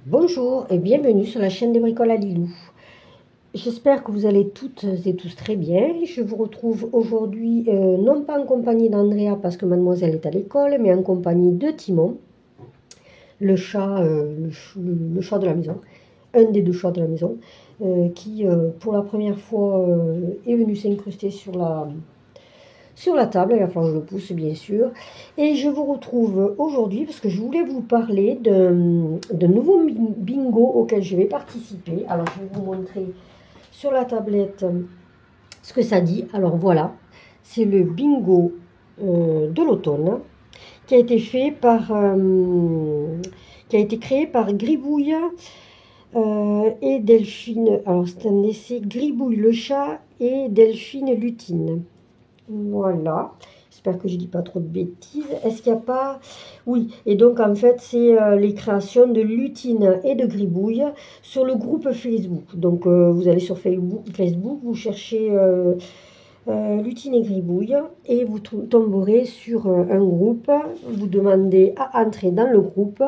Bonjour et bienvenue sur la chaîne des bricoles à Lilou. J'espère que vous allez toutes et tous très bien. Je vous retrouve aujourd'hui, non pas en compagnie d'Andrea parce que mademoiselle est à l'école, mais en compagnie de Timon, le chat, le chat de la maison, un des deux chats de la maison, qui pour la première fois est venu s'incruster sur la table. Il va falloir que je le pousse bien sûr. Et je vous retrouve aujourd'hui parce que je voulais vous parler d'un nouveau bingo auquel je vais participer. Alors je vais vous montrer sur la tablette ce que ça dit. Alors voilà, c'est le bingo de l'automne qui a été fait par qui a été créé par Gribouille et Delphine. Alors c'est un essai Gribouille le chat et Delphine Lutine. Voilà, j'espère que je dis pas trop de bêtises. Est-ce qu'il n'y a pas... Oui, et donc en fait c'est les créations de Lutine et de Gribouille sur le groupe Facebook. Donc vous allez sur Facebook, vous cherchez Lutine et Gribouille et vous tomberez sur un groupe. Vous demandez à entrer dans le groupe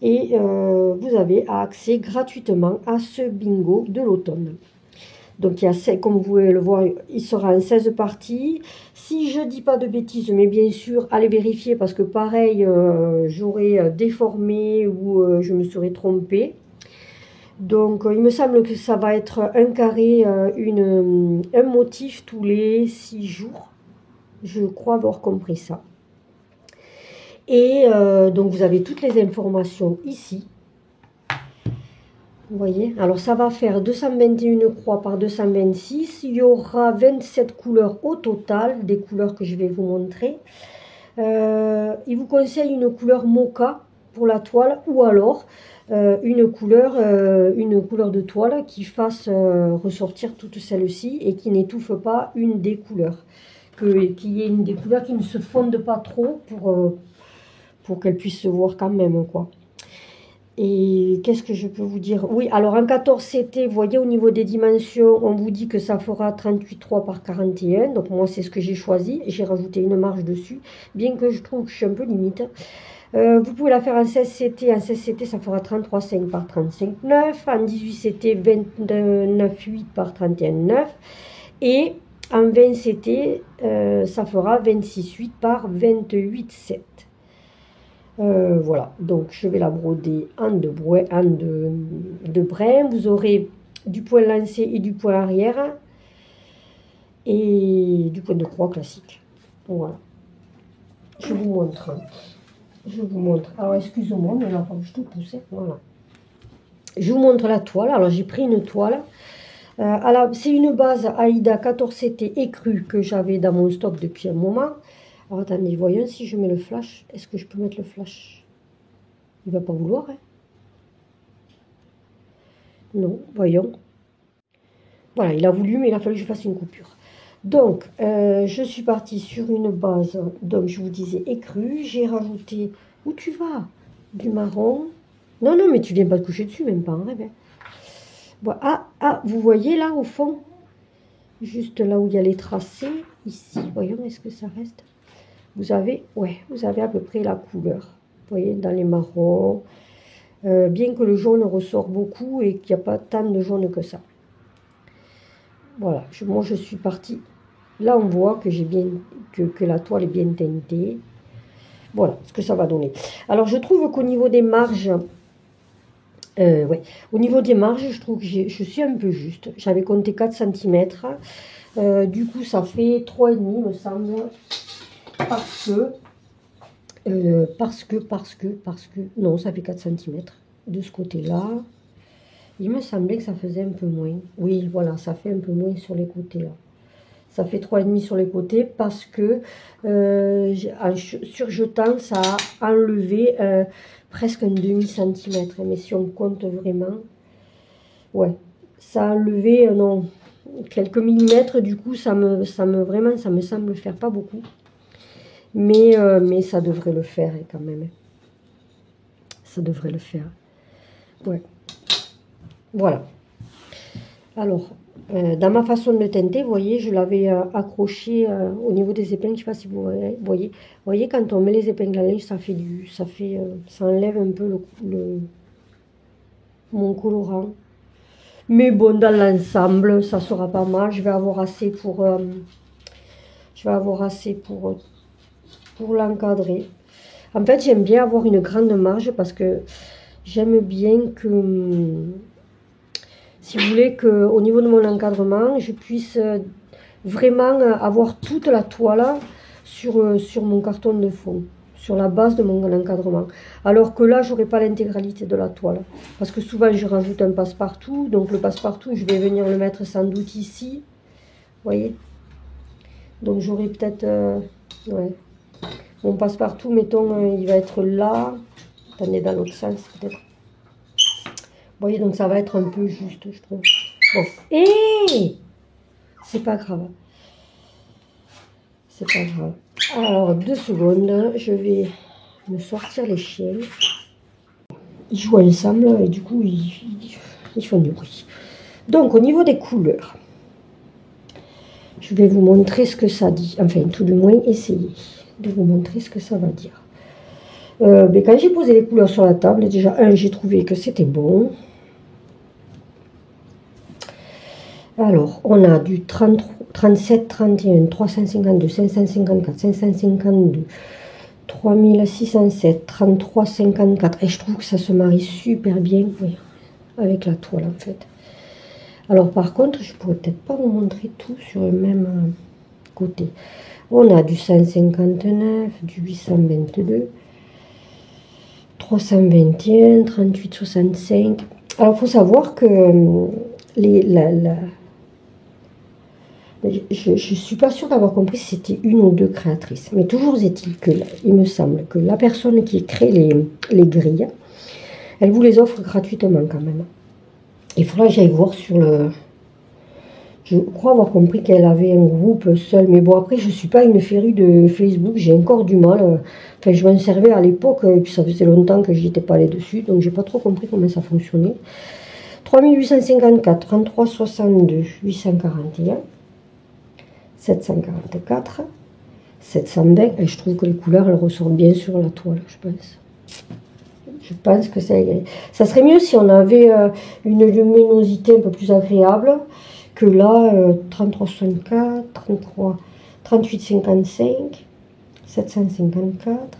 et vous avez accès gratuitement à ce bingo de l'automne. Donc, il y a, comme vous pouvez le voir, il sera en 16 parties. Si je ne dis pas de bêtises, mais bien sûr, allez vérifier parce que pareil, j'aurais déformé ou je me serais trompée. Donc, il me semble que ça va être un carré, un motif tous les 6 jours. Je crois avoir compris ça. Et donc, vous avez toutes les informations ici. Vous voyez, alors ça va faire 221 croix par 226. Il y aura 27 couleurs au total, des couleurs que je vais vous montrer. Il vous conseille une couleur mocha pour la toile ou alors une couleur de toile qui fasse ressortir toutes celles-ci et qui n'étouffe pas une des couleurs. Qu'il y ait une des couleurs qui ne se fonde pas trop pour qu'elle puisse se voir quand même, quoi. Et qu'est-ce que je peux vous dire? Oui, alors en 14 CT, vous voyez au niveau des dimensions, on vous dit que ça fera 38,3 par 41. Donc moi, c'est ce que j'ai choisi. J'ai rajouté une marge dessus, bien que je trouve que je suis un peu limite. Vous pouvez la faire en 16 CT. En 16 CT, ça fera 33,5 par 35,9. En 18 CT, 29,8 par 31,9. Et en 20 CT, ça fera 26,8 par 28,7. Voilà, donc je vais la broder en deux brins. Vous aurez du point lancé et du point arrière et du point de croix classique. Voilà, je vous montre. Alors excusez-moi, mais là, je te pousse. Voilà, je vous montre la toile. Alors j'ai pris une toile. C'est une base Aïda 14CT écrue que j'avais dans mon stock depuis un moment. Alors attendez, voyons si je mets le flash. Est-ce que je peux mettre le flash? Il va pas vouloir, hein? Non, voyons. Voilà, il a voulu, mais il a fallu que je fasse une coupure. Donc, je suis partie sur une base, donc je vous disais écrue. J'ai rajouté, où tu vas? Du marron. Non, non, mais tu viens pas te coucher dessus, même pas en rêve. Hein. Bon, vous voyez là, au fond? Juste là où il y a les tracés, ici. Voyons, est-ce que ça reste? Vous avez à peu près la couleur. Vous voyez, dans les marrons. Bien que le jaune ressort beaucoup et qu'il n'y a pas tant de jaune que ça. Voilà, moi je suis partie. Là, on voit que que la toile est bien teintée. Voilà ce que ça va donner. Alors, je trouve qu'au niveau des marges, au niveau des marges, je trouve que je suis un peu juste. J'avais compté 4 cm. Du coup, ça fait 3,5 me semble. Parce que, non, ça fait 4 cm de ce côté-là. Il me semblait que ça faisait un peu moins. Oui, voilà, ça fait un peu moins sur les côtés là. Ça fait 3,5 sur les côtés parce que en surjetant, ça a enlevé presque un demi-centimètre. Mais si on compte vraiment, ouais, ça a enlevé non, quelques millimètres. Du coup, ça me semble faire pas beaucoup. Mais ça devrait le faire quand même. Ça devrait le faire. Ouais. Voilà. Alors, Dans ma façon de le teinter, vous voyez, je l'avais accroché au niveau des épingles. Je ne sais pas si vous voyez. Vous voyez, quand on met les épingles à linge, ça enlève un peu mon colorant. Mais bon, dans l'ensemble, ça sera pas mal. Je vais avoir assez pour l'encadrer. En fait, j'aime bien avoir une grande marge parce que j'aime bien que, si vous voulez, qu'au niveau de mon encadrement, je puisse vraiment avoir toute la toile sur mon carton de fond, sur la base de mon encadrement. Alors que là, je n'aurai pas l'intégralité de la toile. Parce que souvent, je rajoute un passe-partout. Donc le passe-partout, je vais venir le mettre sans doute ici. Vous voyez? Donc j'aurai peut-être... ouais. Mon passe-partout, mettons, il va être là. Attendez, dans l'autre sens, peut-être. Vous voyez, donc ça va être un peu juste, je trouve. Bon. Et c'est pas grave. C'est pas grave. Alors, 2 secondes. Je vais me sortir les chiens. Ils jouent ensemble et du coup, ils font du bruit. Donc, au niveau des couleurs, je vais vous montrer ce que ça dit. Enfin, tout du moins, essayer de vous montrer ce que ça va dire. Mais quand j'ai posé les couleurs sur la table, déjà, j'ai trouvé que c'était bon. Alors, on a du 37, 31, 352, 554, 552, 3607, 33, 54. Et je trouve que ça se marie super bien, oui, avec la toile, en fait. Alors, par contre, je pourrais peut-être pas vous montrer tout sur le même côté. On a du 159, du 822, 321, 38, 65. Alors, il faut savoir que je ne suis pas sûre d'avoir compris si c'était une ou deux créatrices. Mais toujours est-il que, il me semble que la personne qui crée les grilles, elle vous les offre gratuitement quand même. Il faudra que j'aille voir sur le... Je crois avoir compris qu'elle avait un groupe seul. Mais bon, après, je ne suis pas une férue de Facebook. J'ai encore du mal. Enfin, je m'en servais à l'époque. Et puis, ça faisait longtemps que je n'étais pas allée dessus. Donc, je n'ai pas trop compris comment ça fonctionnait. 3854, 33, 62, 841, 744, 720. Et je trouve que les couleurs, elles ressortent bien sur la toile, je pense. Je pense que ça serait mieux si on avait une luminosité un peu plus agréable que là, 33,64, 33, 38,55, 754,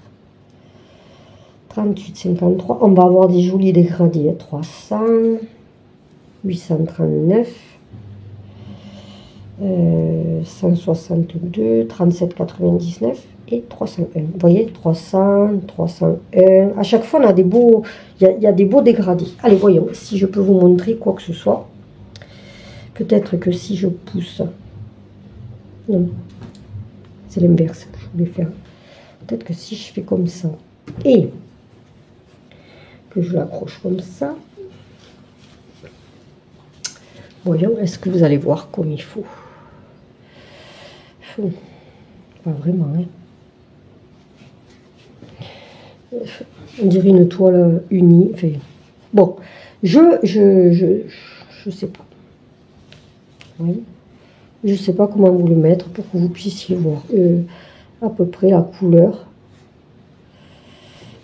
38,53. On va avoir des jolis dégradés, 300, 839, 162, 37,99 et 301. Vous voyez, 300, 301. À chaque fois, on a des beaux, il y a des beaux dégradés. Allez, voyons si je peux vous montrer quoi que ce soit. Peut-être que si je pousse... Non, c'est l'inverse que je voulais faire. Peut-être que si je fais comme ça et que je l'accroche comme ça, voyons, est-ce que vous allez voir comme il faut. Pas vraiment, hein. On dirait une toile unie. Enfin, bon, je sais pas. Oui. Je sais pas comment vous le mettre pour que vous puissiez voir à peu près la couleur.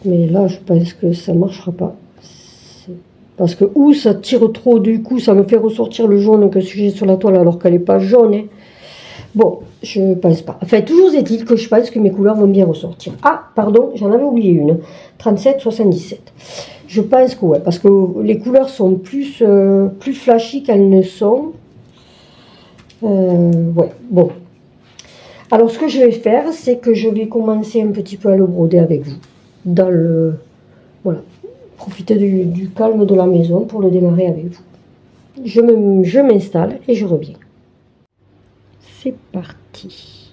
Mais là, je pense que ça marchera pas. Parce que ou ça tire trop, du coup, ça me fait ressortir le jaune que j'ai sur la toile alors qu'elle n'est pas jaune. Hein. Bon, je pense pas. Enfin, toujours est-il que je pense que mes couleurs vont bien ressortir. Ah, pardon, j'en avais oublié une. 37, 77. Je pense que ouais, parce que les couleurs sont plus flashy qu'elles ne sont. Ouais, bon. Alors, ce que je vais faire, c'est que je vais commencer un petit peu à le broder avec vous. Dans le... Voilà. Profitez du calme de la maison pour le démarrer avec vous. Je m'installe et je reviens. C'est parti.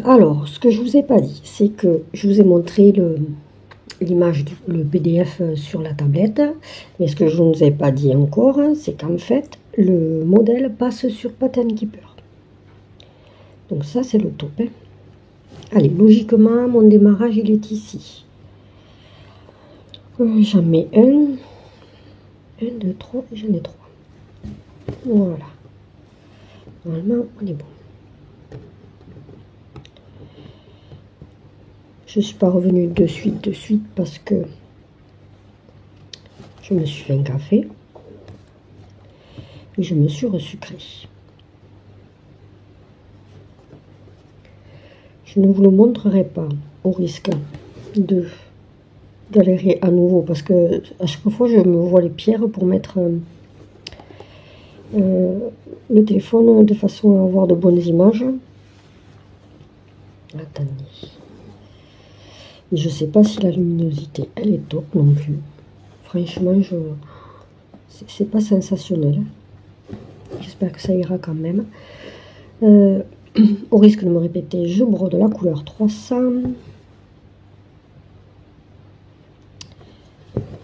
Alors, ce que je vous ai pas dit, c'est que je vous ai montré l'image, le PDF sur la tablette. Mais ce que je ne vous ai pas dit encore, c'est qu'en fait, le modèle passe sur Pattern Keeper. Donc ça, c'est le top. Hein. Allez, logiquement, mon démarrage, il est ici. J'en mets un, 2, 3, j'en ai 3. Voilà. Normalement, on est bon. Je ne suis pas revenue de suite parce que je me suis fait un café et je me suis resucrée. Je ne vous le montrerai pas au risque de galérer à nouveau parce que à chaque fois je me vois les pierres pour mettre le téléphone de façon à avoir de bonnes images. Attendez. Et je sais pas si la luminosité elle est top non plus. Franchement, c'est pas sensationnel. J'espère que ça ira quand même. Au risque de me répéter, je brode la couleur 300.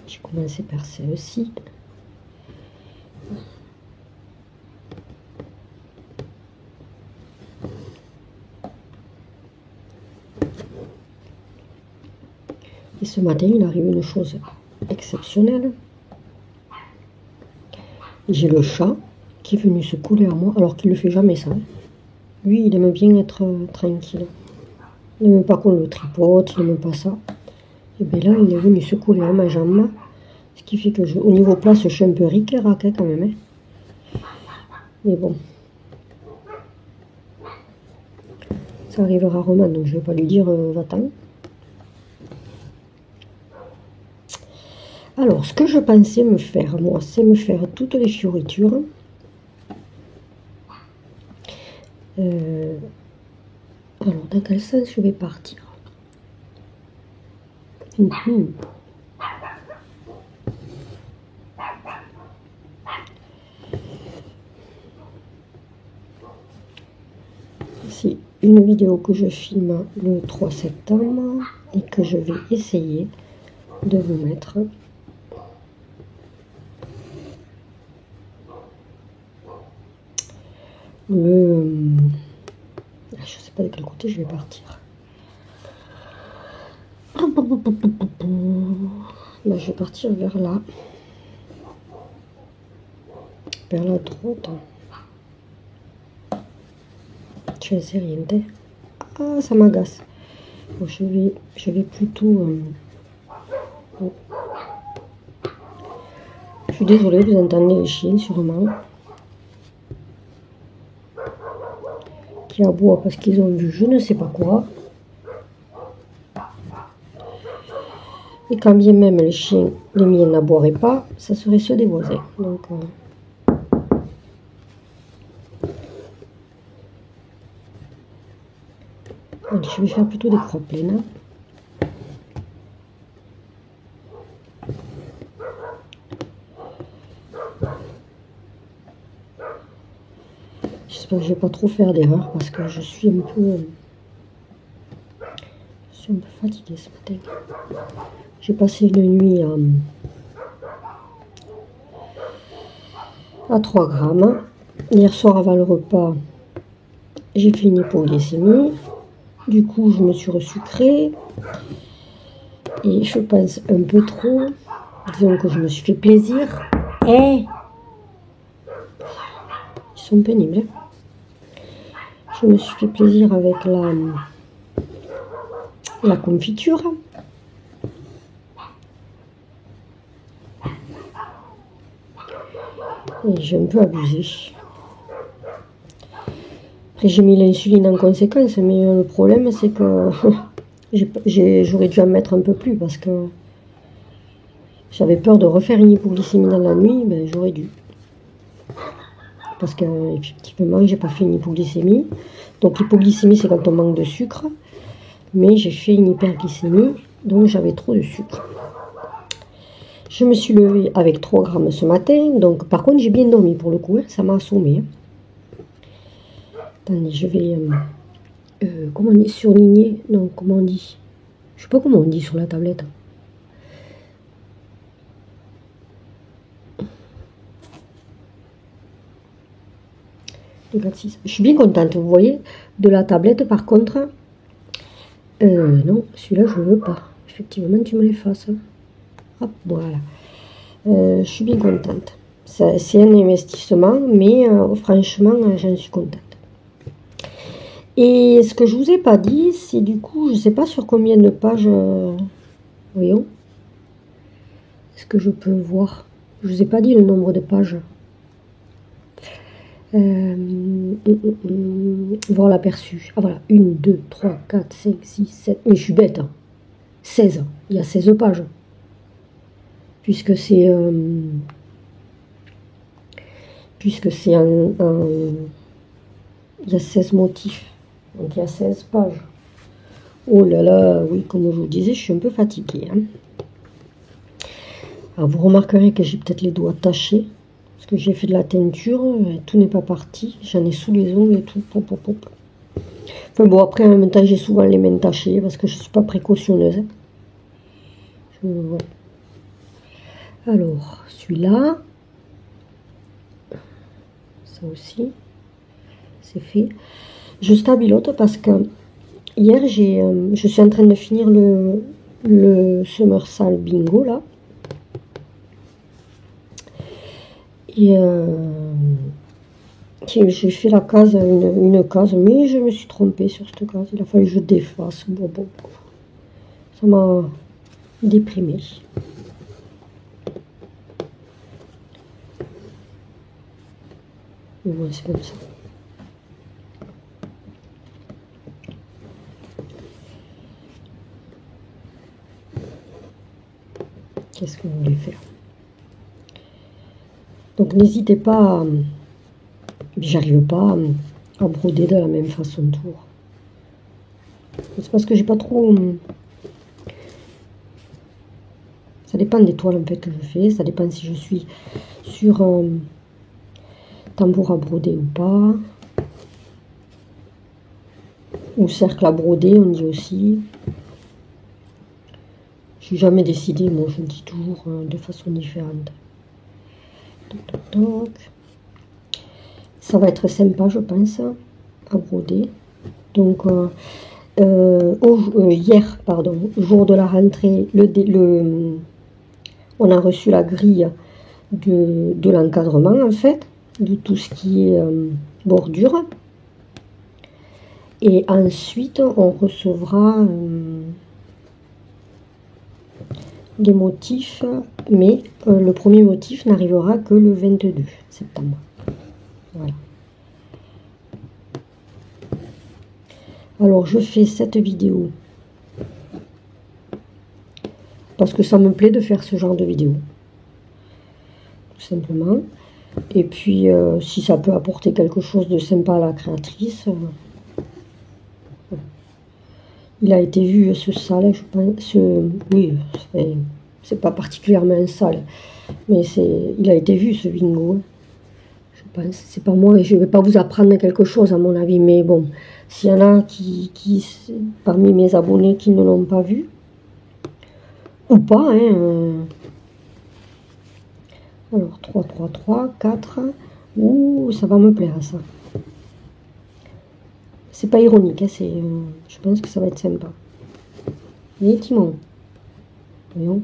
J'ai commencé par celle-ci. Et ce matin, il arrive une chose exceptionnelle. J'ai le chat qui est venu se coller à moi, alors qu'il ne fait jamais ça. Lui, il aime bien être tranquille. Il n'aime pas qu'on le tripote, il n'aime pas ça. Et bien là, il est venu se coller à ma jambe. Ce qui fait que, au niveau place, je suis un peu ric-rac quand même. Hein. Mais bon. Ça arrive rarement, donc je ne vais pas lui dire va-t'en. Alors, ce que je pensais me faire, moi, c'est me faire toutes les fioritures. Alors, dans quel sens je vais partir? C'est une vidéo que je filme le 3 septembre et que je vais essayer de vous mettre. Je sais pas de quel côté je vais partir. Là, je vais partir vers là. Vers la droite. Je ne sais rien. Ah, ça m'agace. Bon, je vais plutôt... Je suis désolée, vous entendez les chiens sûrement. Qui aboient parce qu'ils ont vu je ne sais pas quoi. Et quand bien même les chiens, les miens n'aboieraient pas, ça serait ceux des voisins. Donc, allez, je vais faire plutôt des croix pleines. J'espère que je ne vais pas trop faire d'erreur parce que je suis un peu fatiguée ce matin. J'ai passé une nuit à 3 grammes. Hier soir avant le repas, j'ai fait une hypoglycémie. Du coup, je me suis resucrée. Et je pense un peu trop. Disons que je me suis fait plaisir. Ils sont pénibles. Hein. Je me suis fait plaisir avec la confiture. Et j'ai un peu abusé. Après, j'ai mis l'insuline en conséquence, mais le problème, c'est que j'aurais dû en mettre un peu plus parce que j'avais peur de refaire une hypoglycémie dans la nuit. Ben, j'aurais dû. Parce qu'effectivement, j'ai pas fait une hypoglycémie. Donc, l'hypoglycémie, c'est quand on manque de sucre. Mais j'ai fait une hyperglycémie, donc j'avais trop de sucre. Je me suis levée avec 3 grammes ce matin. Donc, par contre, j'ai bien dormi pour le coup. Hein, ça m'a assommé. Hein. Attendez, je vais... comment on dit? Surligner? Non, comment on dit? Je sais pas comment on dit sur la tablette. Je suis bien contente, vous voyez, de la tablette. Par contre, non, celui-là, je veux pas. Effectivement, tu me l'effaces. Hop, voilà. Je suis bien contente. c'est un investissement, mais franchement, j'en suis contente. Et ce que je vous ai pas dit, c'est du coup, je sais pas sur combien de pages, voyons, est-ce que je peux voir? Je vous ai pas dit le nombre de pages. Voir l'aperçu. Ah voilà, 1, 2, 3, 4, 5, 6, 7. Mais je suis bête, hein. 16. Il y a 16 pages. Puisque c'est il y a 16 motifs. Donc il y a 16 pages. Oh là là, oui, comme je vous disais, je suis un peu fatiguée. Hein. Alors vous remarquerez que j'ai peut-être les doigts tachés. Parce que j'ai fait de la teinture, tout n'est pas parti. J'en ai sous les ongles et tout. Pop, pop, pop. Enfin bon, après en même temps, j'ai souvent les mains tachées parce que je ne suis pas précautionneuse. Voilà. Alors, celui-là. Ça aussi, c'est fait. Je stabilote parce que hier, je suis en train de finir le Summersal Bingo, là. Et j'ai fait la case, une case, mais je me suis trompée sur cette case. Il a fallu que je défasse. Bon. Ça m'a déprimée. Mais bon, c'est comme ça. Qu'est-ce que vous voulez faire? Donc n'hésitez pas à... J'arrive pas à broder de la même façon toujours. C'est parce que j'ai pas trop... Ça dépend des toiles en fait que je fais. Ça dépend si je suis sur un tambour à broder ou pas. Ou cercle à broder, on dit aussi. Je suis jamais décidée, moi je dis toujours de façon différente. Donc, ça va être sympa, je pense, à broder. Donc, hier, pardon, jour de la rentrée, on a reçu la grille de l'encadrement, en fait, de tout ce qui est bordure. Et ensuite, on recevra des motifs, mais le premier motif n'arrivera que le 22 septembre. Voilà. Alors je fais cette vidéo parce que ça me plaît de faire ce genre de vidéo, tout simplement. Et puis si ça peut apporter quelque chose de sympa à la créatrice, il a été vu ce sale, je pense. Oui, c'est pas particulièrement sale, mais il a été vu ce bingo. Je pense, c'est pas moi, et je vais pas vous apprendre quelque chose à mon avis, mais bon, s'il y en a parmi mes abonnés qui ne l'ont pas vu, ou pas, hein. Alors 3, 3, 3, 4, ouh, ça va me plaire ça. C'est pas ironique, hein, je pense que ça va être sympa. Et Timon, voyons.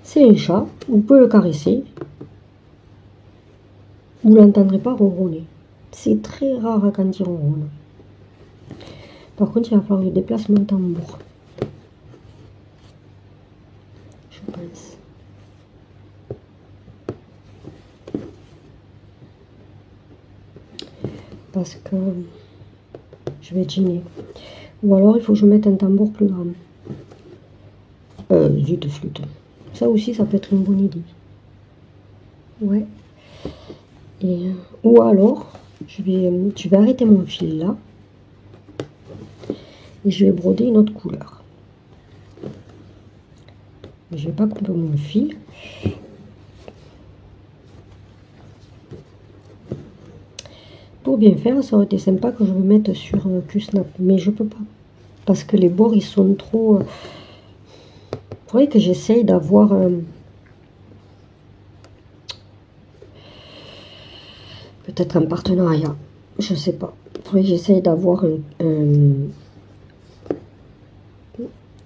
C'est un chat, vous pouvez le caresser. Vous ne l'entendrez pas ronronner. C'est très rare quand il ronronne. Par contre, il va falloir que je déplace mon tambour. Je pense. Parce que je vais dîner. Ou alors, il faut que je mette un tambour plus grand. Zut, flûte. Ça aussi, ça peut être une bonne idée. Ouais. Et, ou alors, je vais arrêter mon fil là. Et je vais broder une autre couleur. Mais je ne vais pas couper mon fil. Pour bien faire, ça aurait été sympa que je me mette sur Q-Snap. Mais je peux pas. Parce que les bords, ils sont trop... Il faudrait que j'essaye d'avoir... peut-être un partenariat. Je sais pas. Il faudrait que j'essaye d'avoir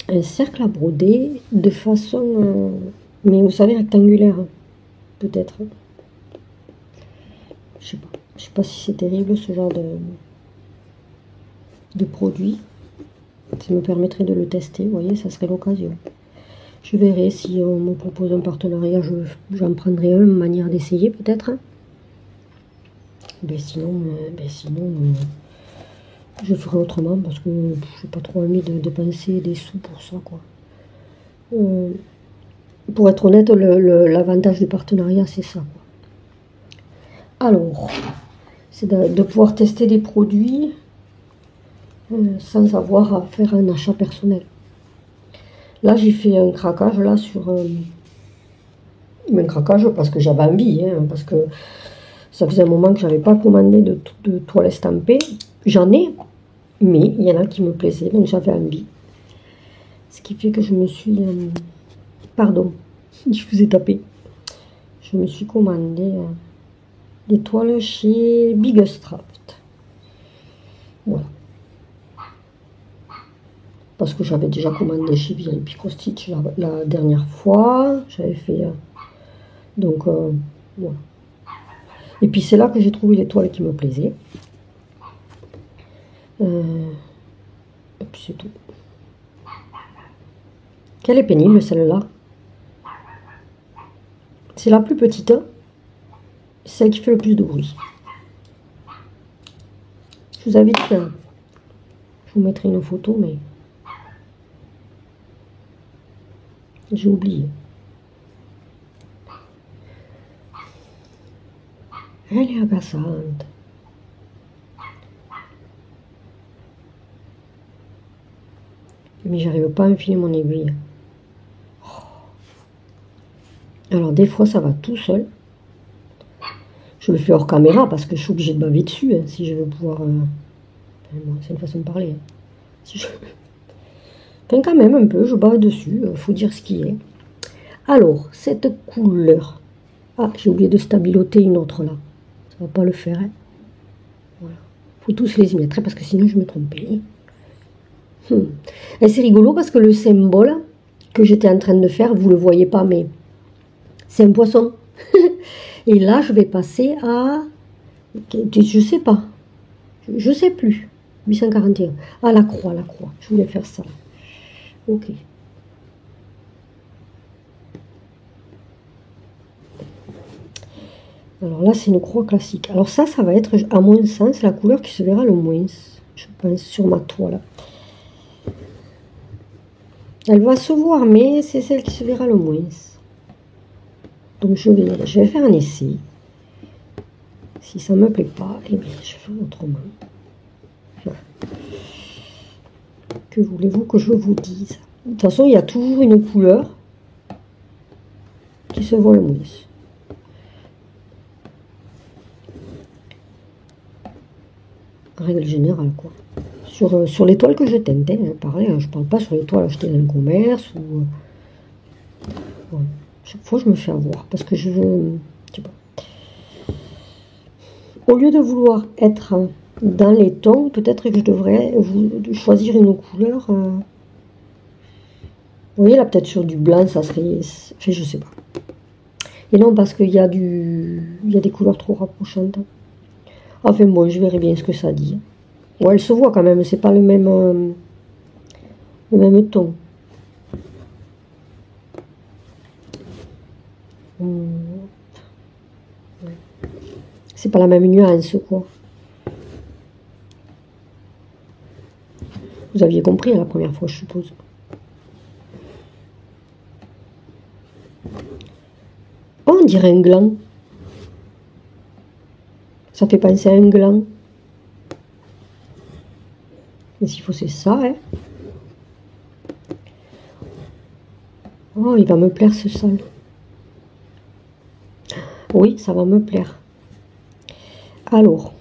un cercle à broder de façon... mais vous savez, rectangulaire. peut-être. Je sais pas. Je sais pas si c'est terrible ce genre de produit. Ça me permettrait de le tester, vous voyez, ça serait l'occasion. Je verrai si on me propose un partenariat, j'en prendrai un, une manière d'essayer peut-être. Sinon, je ferai autrement parce que j'ai pas trop envie de dépenser des sous pour ça, quoi. Pour être honnête, l'avantage du partenariat, c'est ça, quoi. Alors, c'est de pouvoir tester des produits sans avoir à faire un achat personnel. Là, j'ai fait un craquage là sur un craquage parce que j'avais envie, hein, parce que ça faisait un moment que j'avais pas commandé de toile estampée. J'en ai, mais il y en a qui me plaisaient, donc j'avais envie. Ce qui fait que je me suis... pardon, je vous ai tapé. Je me suis commandé des toiles chez Biggestraft. Voilà. Parce que j'avais déjà commandé chez VIP Stitch la dernière fois. J'avais fait... donc, voilà. Et puis c'est là que j'ai trouvé les toiles qui me plaisaient. Et puis c'est tout. Qu'elle est pénible celle-là. C'est la plus petite. Celle qui fait le plus de bruit. Je vous invite... je vous mettrai une photo, mais... j'ai oublié. Elle est agaçante. Mais j'arrive pas à enfiler mon aiguille. Alors des fois ça va tout seul. Je le fais hors caméra parce que je suis obligée de baver dessus, hein, si je veux pouvoir... Bon, c'est une façon de parler. Hein. Si je... Enfin, quand même un peu, je bave dessus, faut dire ce qui est. Alors, cette couleur... Ah, j'ai oublié de stabiloter une autre là. Ça va pas le faire. Hein. Voilà. Faut tous les y mettre parce que sinon je me trompais. Et c'est rigolo parce que le symbole que j'étais en train de faire, vous le voyez pas, mais c'est un poisson. Et là, je vais passer à... je sais pas. Je sais plus. 841. Ah, la croix, la croix. Je voulais faire ça. Ok. Alors là, c'est une croix classique. Alors ça va être, à mon sens, la couleur qui se verra le moins, je pense, sur ma toile. Elle va se voir, mais c'est celle qui se verra le moins. Donc je vais faire un essai. Si ça ne me plaît pas, eh bien, je ferai autrement. Voilà. Que voulez-vous que je vous dise? De toute façon, il y a toujours une couleur qui se voit le moins. En règle générale, quoi. Sur les toiles que je teinte, hein, pareil, hein, je parle pas sur les toiles achetées dans le commerce ou... Voilà. Chaque fois, je me fais avoir parce que je sais pas. Au lieu de vouloir être dans les tons, peut-être que je devrais choisir une couleur. Vous voyez là, peut-être sur du blanc, ça serait... Enfin, je sais pas. Et non, parce qu'il y a des couleurs trop rapprochantes. Enfin bon, je verrai bien ce que ça dit. Bon, elle se voit quand même, c'est pas le même ton. C'est pas la même nuance, quoi. Vous aviez compris la première fois, je suppose. Oh, on dirait un gland. Ça fait penser à un gland. Mais s'il faut, c'est ça, hein. Oh, il va me plaire ce sol. Oui, ça va me plaire. Alors,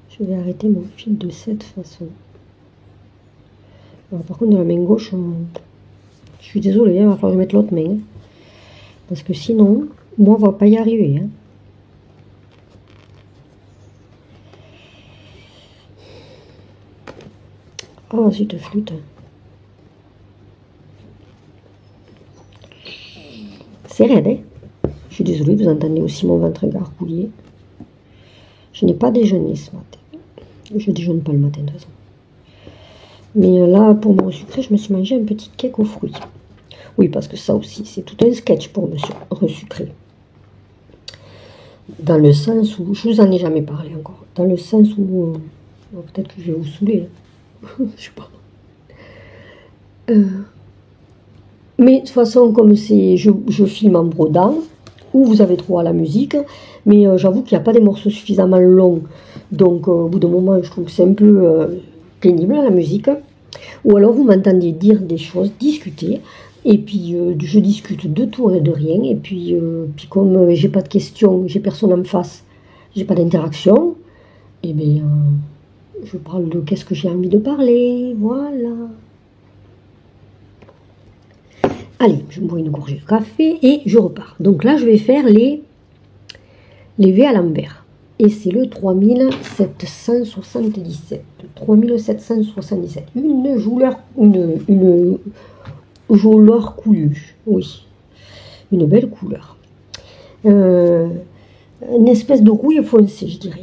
je vais arrêter mon fil de cette façon. Alors, par contre, de la main gauche, je suis désolée, il va falloir que je mette l'autre main. Parce que sinon, moi, on va pas y arriver. Hein. Oh, zut, flûte. C'est raide, hein. Je suis désolée, vous entendez aussi mon ventre gargouiller. Je n'ai pas déjeuné ce matin. Je déjeune pas le matin de toute façon. Mais là, pour mon sucré, je me suis mangé un petit cake aux fruits. Oui, parce que ça aussi, c'est tout un sketch pour me resucrer. Dans le sens où, je vous en ai jamais parlé encore, dans le sens où, peut-être que je vais vous saouler, hein. Je sais pas. Mais de toute façon, comme c'est, je filme en brodant, ou vous avez droit à la musique, mais j'avoue qu'il n'y a pas des morceaux suffisamment longs, donc au bout d'un moment, je trouve que c'est un peu pénible la musique, ou alors vous m'entendez dire des choses, discuter, et puis je discute de tout et de rien, et puis comme j'ai pas de questions, j'ai personne en me face, j'ai pas d'interaction, et bien je parle de qu'est-ce que j'ai envie de parler, voilà. Allez, je bois une gorgée de café et je repars. Donc là, je vais faire les V à l'envers. Et c'est le 3777. 3777. Une jouleur coulue. Oui. Une belle couleur. Une espèce de rouille foncée, je dirais.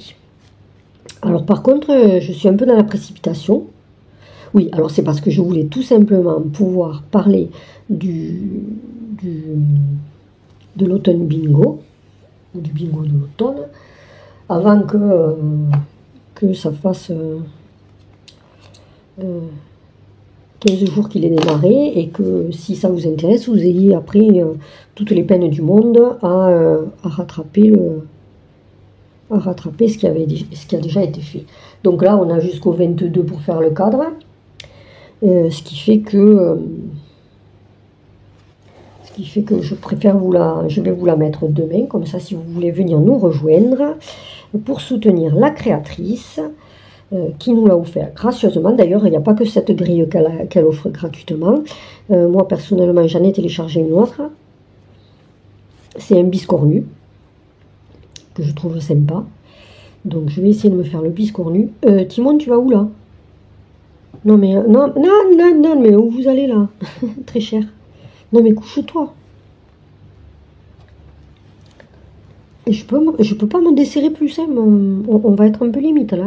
Alors par contre, je suis un peu dans la précipitation. Oui, alors c'est parce que je voulais tout simplement pouvoir parler de l'automne bingo, ou du bingo de l'automne, avant que ça fasse 15 jours qu'il est démarré, et que si ça vous intéresse, vous ayez après toutes les peines du monde à rattraper ce qui a déjà été fait. Donc là, on a jusqu'au 22 pour faire le cadre. Ce qui fait que je préfère je vais vous la mettre demain, comme ça si vous voulez venir nous rejoindre pour soutenir la créatrice qui nous l'a offert gracieusement. D'ailleurs, il n'y a pas que cette grille qu'elle offre gratuitement. Moi personnellement, j'en ai téléchargé une autre. C'est un biscornu que je trouve sympa. Donc je vais essayer de me faire le biscornu. Timon, tu vas où là? Non mais non, mais où vous allez là? Très cher. Non mais couche-toi. Et je peux pas me desserrer plus, hein, on va être un peu limite là.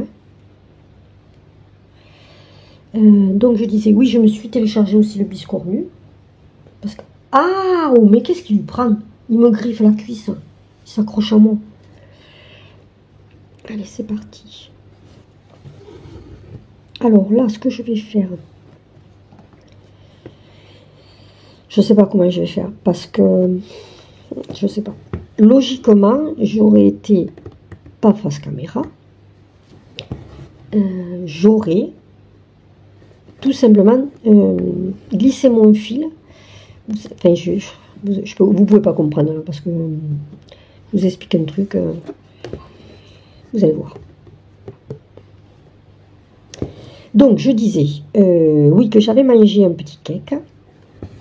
Donc je disais, oui, je me suis téléchargé aussi le biscornu. Parce que... Ah, oh, mais qu'est-ce qu'il lui prend? Il me griffe la cuisse. Il s'accroche à moi. Allez, c'est parti. Alors là, ce que je vais faire, je sais pas comment je vais faire, parce que je sais pas. Logiquement, j'aurais été pas face caméra. J'aurais tout simplement glissé mon fil. Enfin, vous pouvez pas comprendre là, parce que je vous explique un truc. Vous allez voir. Donc, je disais, oui, que j'avais mangé un petit cake,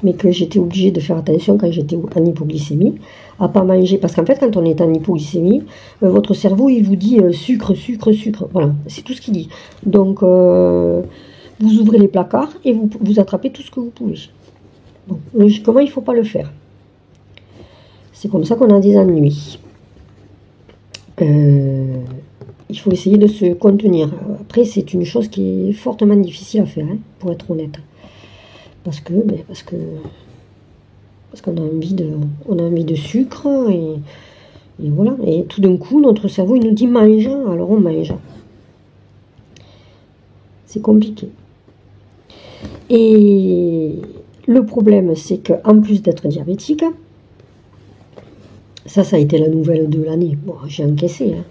mais que j'étais obligée de faire attention quand j'étais en hypoglycémie, à pas manger, parce qu'en fait, quand on est en hypoglycémie, votre cerveau, il vous dit sucre, sucre, sucre, voilà, c'est tout ce qu'il dit. Donc, vous ouvrez les placards et vous attrapez tout ce que vous pouvez. Bon, logiquement, il ne faut pas le faire. C'est comme ça qu'on a des ennuis. Il faut essayer de se contenir. Après, c'est une chose qui est fortement difficile à faire, hein, pour être honnête. Parce qu'on a envie de sucre et voilà. Et tout d'un coup, notre cerveau, il nous dit mange, alors on mange. C'est compliqué. Et le problème, c'est qu'en plus d'être diabétique, ça a été la nouvelle de l'année. Bon, j'ai encaissé, hein.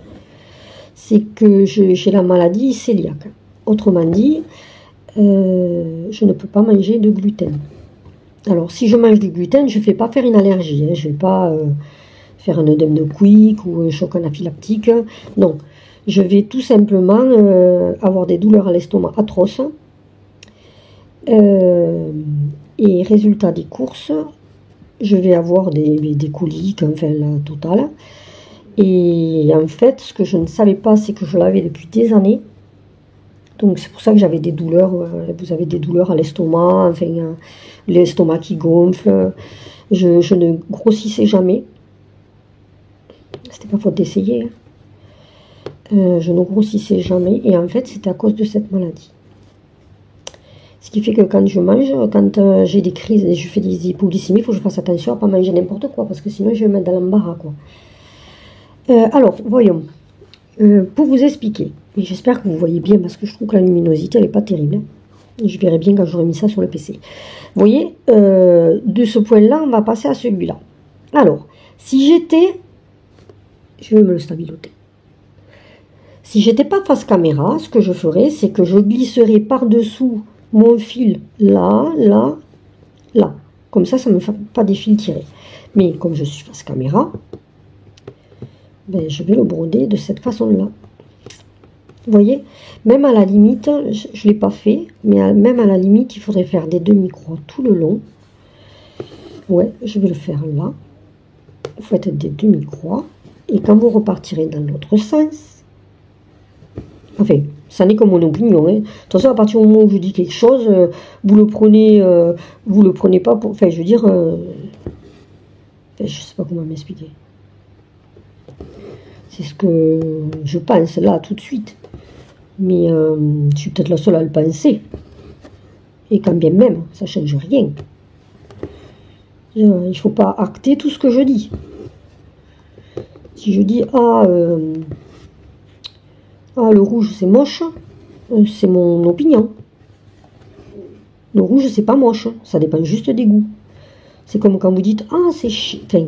C'est que j'ai la maladie cœliaque. Autrement dit, je ne peux pas manger de gluten. Alors, si je mange du gluten, je ne fais pas faire une allergie. Hein. Je ne vais pas faire un œdème de Quick ou un choc anaphylactique. Non, je vais tout simplement avoir des douleurs à l'estomac atroces. Et résultat des courses, je vais avoir des coliques, enfin la totale. Et en fait, ce que je ne savais pas, c'est que je l'avais depuis des années. Donc c'est pour ça que j'avais des douleurs, vous avez des douleurs à l'estomac, enfin l'estomac qui gonfle. Je ne grossissais jamais. C'était pas faute d'essayer. Hein. Je ne grossissais jamais et en fait c'était à cause de cette maladie. Ce qui fait que quand je mange, quand j'ai des crises et je fais des hypoglycémies, il faut que je fasse attention à ne pas manger n'importe quoi parce que sinon je vais me mettre dans l'embarras, quoi. Alors, voyons. Pour vous expliquer, et j'espère que vous voyez bien parce que je trouve que la luminosité elle n'est pas terrible. Hein. Je verrai bien quand j'aurai mis ça sur le PC. Vous voyez, de ce point-là, on va passer à celui-là. Alors, si j'étais... Je vais me le stabiloter. Si j'étais pas face caméra, ce que je ferais, c'est que je glisserais par-dessous mon fil là, là, là. Comme ça ne me fait pas des fils tirés. Mais comme je suis face caméra, ben, je vais le broder de cette façon-là. Vous voyez, même à la limite, je ne l'ai pas fait, mais même à la limite, il faudrait faire des demi-croix tout le long. Ouais, je vais le faire là. Vous faites des demi-croix. Et quand vous repartirez dans l'autre sens, enfin, ça n'est que mon opinion. Hein. De toute façon, à partir du moment où je dis quelque chose, vous le prenez pas pour... Enfin, je veux dire... je ne sais pas comment m'expliquer. C'est ce que je pense là, tout de suite. Mais je suis peut-être la seule à le penser. Et quand bien même, ça ne change rien. Il ne faut pas acter tout ce que je dis. Si je dis, le rouge c'est moche, c'est mon opinion. Le rouge c'est pas moche, ça dépend juste des goûts. C'est comme quand vous dites, c'est cher. Enfin,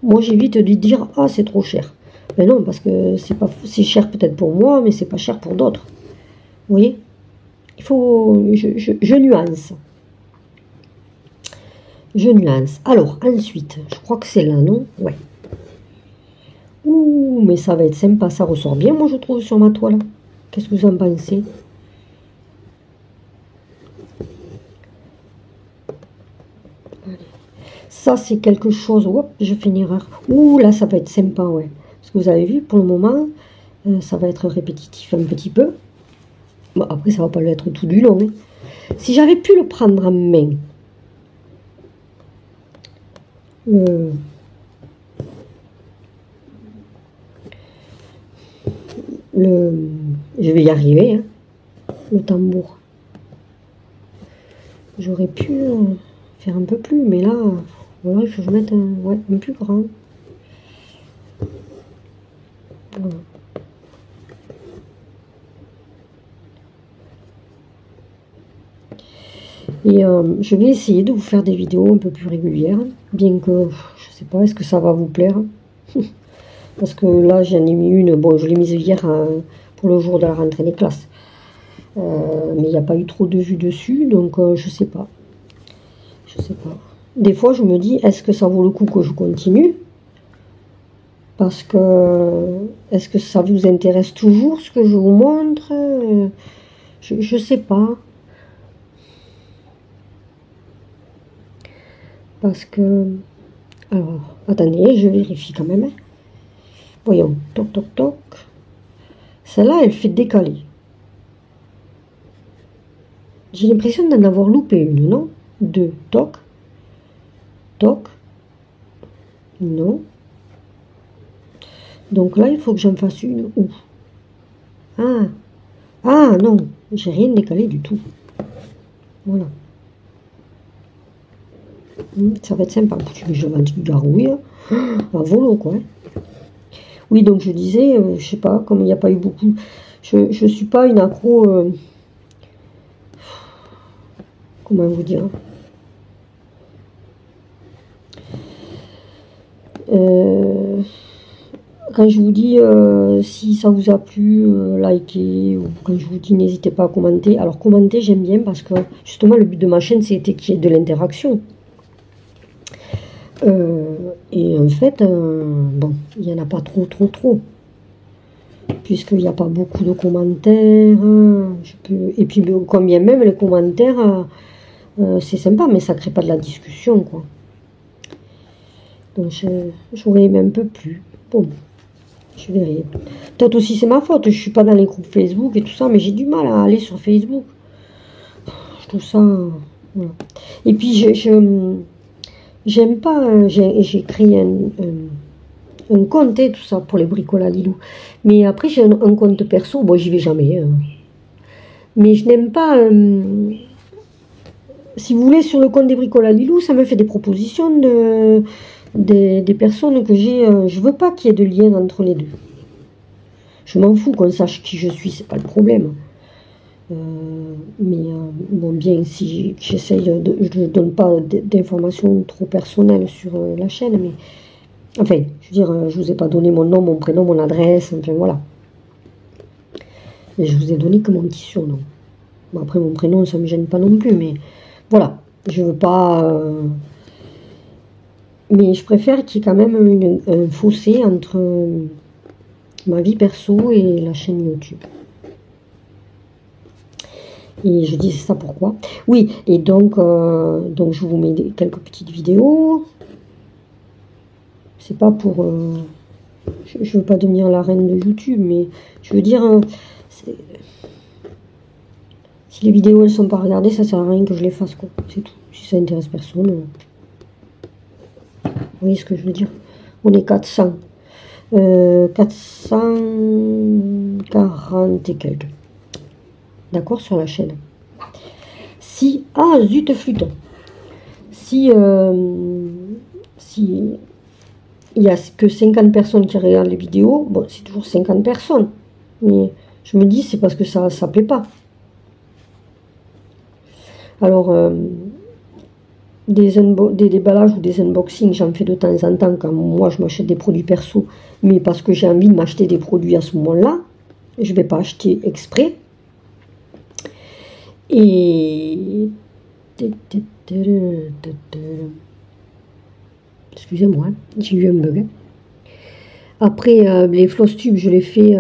moi j'évite de dire, c'est trop cher. Mais non, parce que c'est cher peut-être pour moi, mais c'est pas cher pour d'autres. Vous voyez? Il faut... Je nuance. Je nuance. Alors, ensuite, je crois que c'est là, non? Ouais. Ouh, mais ça va être sympa, ça ressort bien, moi, je trouve, sur ma toile. Qu'est-ce que vous en pensez? Allez. Ça, c'est quelque chose... Hop, je fais une erreur. Ouh, là, ça va être sympa, ouais. Parce que vous avez vu, pour le moment, ça va être répétitif un petit peu. Bon, après, ça va pas l'être tout du long. Hein. Si j'avais pu le prendre en main, je vais y arriver, hein, le tambour. J'aurais pu faire un peu plus, mais là, voilà, il faut que je mette un plus grand. Voilà. Et je vais essayer de vous faire des vidéos un peu plus régulières, bien que, je sais pas, est-ce que ça va vous plaire? Parce que là, j'en ai mis une, bon, je l'ai mise hier pour le jour de la rentrée des classes. Mais il n'y a pas eu trop de vues dessus, donc je sais pas. Je sais pas. Des fois, je me dis, est-ce que ça vaut le coup que je continue? Parce que, est-ce que ça vous intéresse toujours, ce que je vous montre? Je sais pas. Parce que... Alors, attendez, je vérifie quand même. Voyons, toc, toc, toc. Celle-là, elle fait décaler. J'ai l'impression d'en avoir loupé une, non? Deux, toc. Toc. Non. Donc là, il faut que j'en fasse une. Où? Ah, non, j'ai rien décalé du tout. Voilà. Ça va être sympa. Je vais du garouille. À volo, quoi. Oui, donc je disais, je sais pas, comme il n'y a pas eu beaucoup. Je suis pas une accro. Comment vous dire? Quand je vous dis si ça vous a plu, likez, ou quand je vous dis n'hésitez pas à commenter. Alors commenter j'aime bien parce que justement le but de ma chaîne c'était qu'il y ait de l'interaction. Et en fait, bon, il n'y en a pas trop. Puisqu'il n'y a pas beaucoup de commentaires. Et puis combien même les commentaires, c'est sympa, mais ça ne crée pas de la discussion, quoi. Donc j'aurais aimé un peu plus. Bon. Je verrai. Peut-être aussi c'est ma faute, je suis pas dans les groupes Facebook et tout ça, mais j'ai du mal à aller sur Facebook. Je trouve ça... Voilà. Et puis j'aime pas, j'ai créé un compte et tout ça pour les bricoles à Lilou. Mais après j'ai un compte perso, bon j'y vais jamais. Mais je n'aime pas... si vous voulez, sur le compte des bricoles à Lilou, ça me fait des propositions des personnes que j'ai. Je veux pas qu'il y ait de lien entre les deux. Je m'en fous qu'on sache qui je suis, c'est pas le problème. Mais bon, bien, si j'essaye je ne donne pas d'informations trop personnelles sur la chaîne, mais enfin, je veux dire, je vous ai pas donné mon nom, mon prénom, mon adresse, enfin voilà. Et je vous ai donné que mon petit surnom. Bon, après, mon prénom, ça me gêne pas non plus, mais voilà, je veux pas... mais je préfère qu'il y ait quand même un fossé entre ma vie perso et la chaîne YouTube. Et je dis ça pourquoi. Oui, et donc je vous mets quelques petites vidéos. C'est pas pour... je veux pas devenir la reine de YouTube, mais je veux dire... si les vidéos elles sont pas regardées, ça sert à rien que je les fasse, quoi. C'est tout. Si ça intéresse personne... Vous voyez ce que je veux dire? On est 400. 440 et quelques. D'accord, sur la chaîne. Si... Ah, zut flûte. Si il n'y a que 50 personnes qui regardent les vidéos, bon, c'est toujours 50 personnes. Mais je me dis, c'est parce que ça ne plaît pas. Alors... des déballages ou des unboxings, j'en fais de temps en temps quand moi je m'achète des produits perso, mais parce que j'ai envie de m'acheter des produits à ce moment-là, je ne vais pas acheter exprès. Et excusez-moi, j'ai eu un bug. Après, les floss tubes, je les fais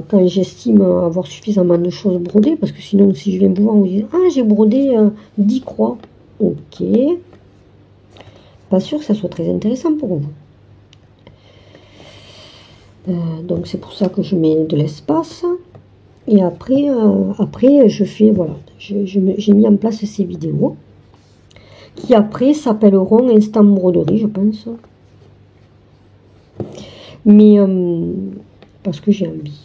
quand j'estime avoir suffisamment de choses brodées, parce que sinon, si je viens vous voir, on dit « Ah, j'ai brodé 10 croix. » Ok. Pas sûr que ça soit très intéressant pour vous. Donc c'est pour ça que je mets de l'espace. Et après, je fais, voilà, j'ai mis en place ces vidéos qui après s'appelleront Instant Broderie, je pense. Mais parce que j'ai envie.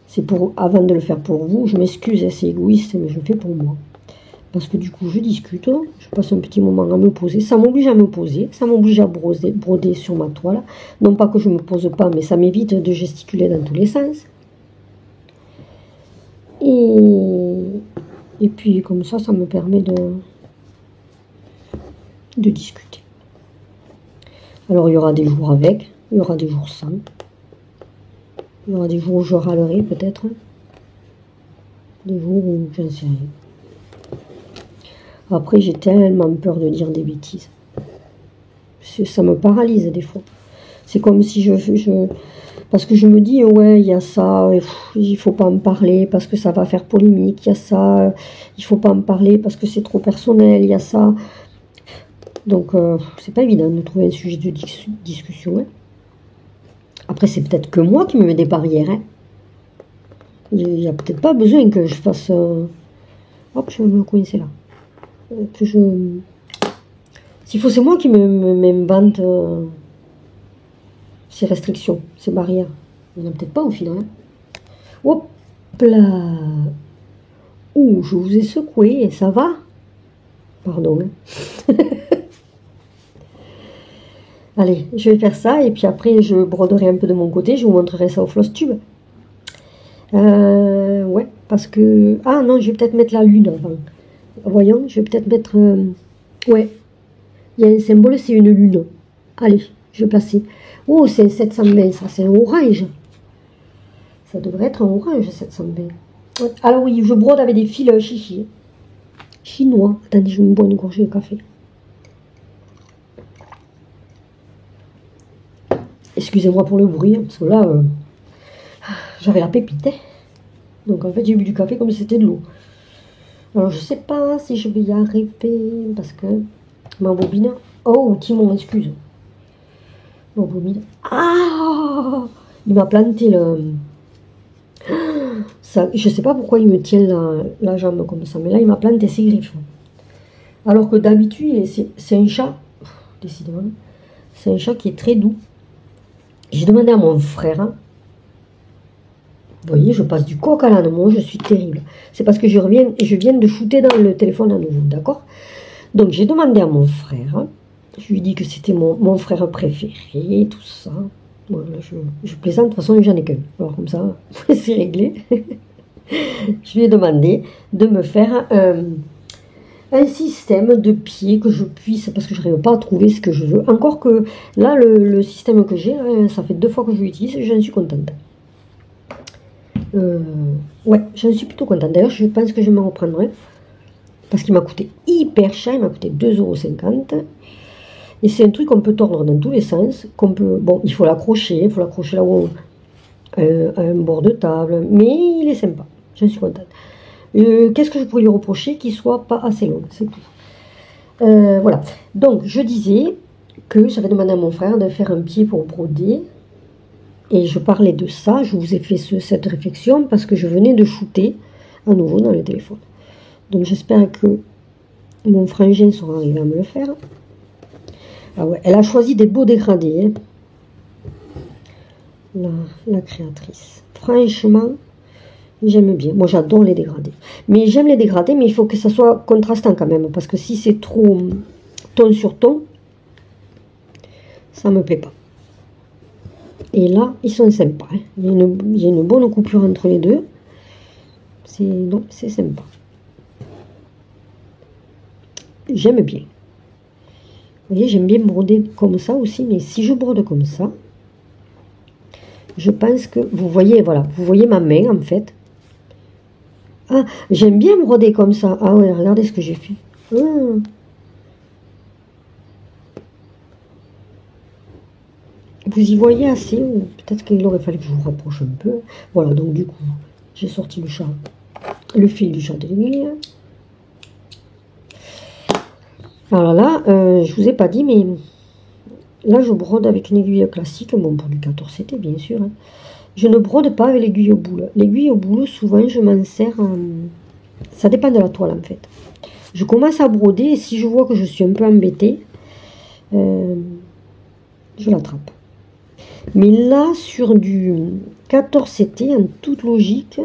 C'est pour, avant de le faire pour vous, je m'excuse, c'est égoïste, mais je le fais pour moi. Parce que du coup, je discute, je passe un petit moment à me poser. Ça m'oblige à me poser, ça m'oblige à broder sur ma toile. Non pas que je ne me pose pas, mais ça m'évite de gesticuler dans tous les sens. Et puis, comme ça me permet de discuter. Alors, il y aura des jours avec, il y aura des jours sans. Il y aura des jours où je râlerai, peut-être. Des jours où j'en sais rien. Après, j'ai tellement peur de dire des bêtises. Ça me paralyse des fois. C'est comme si parce que je me dis, ouais, il y a ça, il faut pas en parler parce que ça va faire polémique. Il y a ça, il faut pas en parler parce que c'est trop personnel. Il y a ça. Donc, c'est pas évident de trouver un sujet de discussion. Hein. Après, c'est peut-être que moi qui me mets des barrières. Hein. Il n'y a peut-être pas besoin que je fasse... Hop, je vais me coincer là. S'il faut, c'est moi qui m'invente ces restrictions, ces barrières. Il n'y en a peut-être pas au final. Hein. Hop là. Ouh, je vous ai secoué, ça va? Pardon. Hein. Allez, je vais faire ça et puis après je broderai un peu de mon côté. Je vous montrerai ça au floss tube. Ouais, parce que... Ah non, je vais peut-être mettre la lune avant. Voyons, je vais peut-être mettre... Ouais, il y a un symbole, c'est une lune. Allez, je vais placer. Oh, c'est un 720, ça, c'est un orange. Ça devrait être un orange, 720. Ouais. Alors oui, je brode avec des fils chichi. Chinois. Attendez, je vais me boire une gorgée de café. Excusez-moi pour le bruit, parce que là, j'avais la pépite. Hein. Donc en fait, j'ai bu du café comme si c'était de l'eau. Alors, je sais pas si je vais y arriver parce que ma bobine... Oh, Timon, excuse. Ah, il m'a planté le... Ça, je sais pas pourquoi il me tient la jambe comme ça, mais là il m'a planté ses griffes. Alors que d'habitude, c'est un chat, décidément, c'est un chat qui est très doux. J'ai demandé à mon frère, hein, vous voyez, je passe du coq à l'âne, moi je suis terrible. C'est parce que je viens de shooter dans le téléphone à nouveau, d'accord? Donc j'ai demandé à mon frère, hein, je lui ai dit que c'était mon frère préféré, tout ça. Voilà, je plaisante, de toute façon j'en ai qu'un. Alors comme ça, c'est réglé. Je lui ai demandé de me faire un système de pieds que je puisse, parce que je n'arrive pas à trouver ce que je veux. Encore que là, le système que j'ai, ça fait 2 fois que je l'utilise et j'en suis contente. Ouais, j'en suis plutôt contente. D'ailleurs, je pense que je m'en reprendrai. Parce qu'il m'a coûté hyper cher, il m'a coûté 2,50 €. Et c'est un truc qu'on peut tordre dans tous les sens. Bon, il faut l'accrocher là-haut à un bord de table. Mais il est sympa, j'en suis contente. Qu'est-ce que je pourrais lui reprocher? Qu'il soit pas assez long, c'est tout. Voilà. Donc, je disais que j'avais demandé à mon frère de faire un pied pour broder. Et je parlais de ça, je vous ai fait cette réflexion parce que je venais de shooter à nouveau dans le téléphone. Donc j'espère que mon frangin sera arrivé à me le faire. Ah ouais, elle a choisi des beaux dégradés, hein, la créatrice. Franchement, j'aime bien. Moi j'adore les dégradés. Mais j'aime les dégradés, mais il faut que ça soit contrastant quand même. Parce que si c'est trop ton sur ton, ça me plaît pas. Et là, ils sont sympas. Hein. Il y a une bonne coupure entre les deux. C'est sympa. J'aime bien. Vous voyez, j'aime bien broder comme ça aussi. Mais si je brode comme ça, je pense que... Vous voyez, voilà. Vous voyez ma main, en fait. Ah, j'aime bien broder comme ça. Ah ouais, regardez ce que j'ai fait. Ah. Vous y voyez assez, ou peut-être qu'il aurait fallu que je vous rapproche un peu. Voilà, donc du coup, j'ai sorti le fil du chat de l'aiguille. Alors là, je vous ai pas dit, mais là, je brode avec une aiguille classique. Bon, pour du 14CT, bien sûr. Hein. Je ne brode pas avec l'aiguille au boule. L'aiguille au boule, souvent, je m'en sers... Ça dépend de la toile, en fait. Je commence à broder, et si je vois que je suis un peu embêtée, je l'attrape. Mais là, sur du 14CT, en toute logique,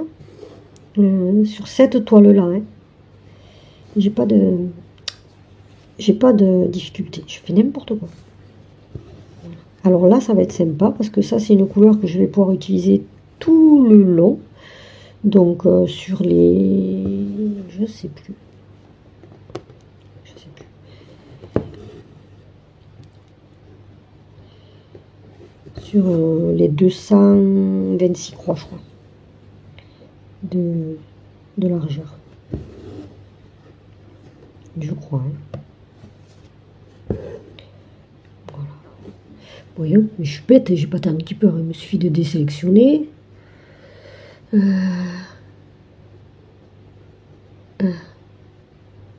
sur cette toile-là, hein, j'ai pas de difficulté. Je fais n'importe quoi. Alors là, ça va être sympa, parce que ça, c'est une couleur que je vais pouvoir utiliser tout le long. Donc, sur les... Je sais plus. Sur les 226 croix, je crois, de largeur. Je crois. Hein. Voilà. Voyons, mais je suis bête, j'ai pas tant un petit peu. Il me suffit de désélectionner.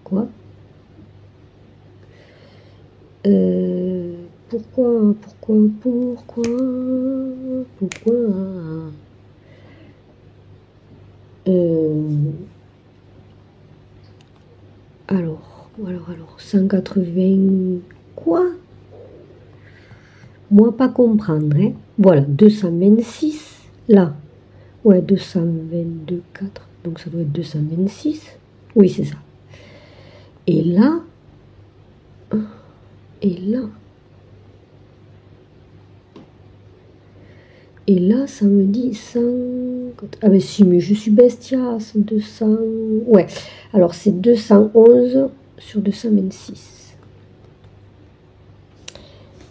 Quoi? Pourquoi alors, 180, quoi? Moi, pas comprendre, hein. Voilà, 226, là. Ouais, 222,4, donc ça doit être 226. Oui, c'est ça. Et là, ça me dit 100... Ah ben si, mais je suis bestiasse, 200... Ouais, alors c'est 211 sur 226.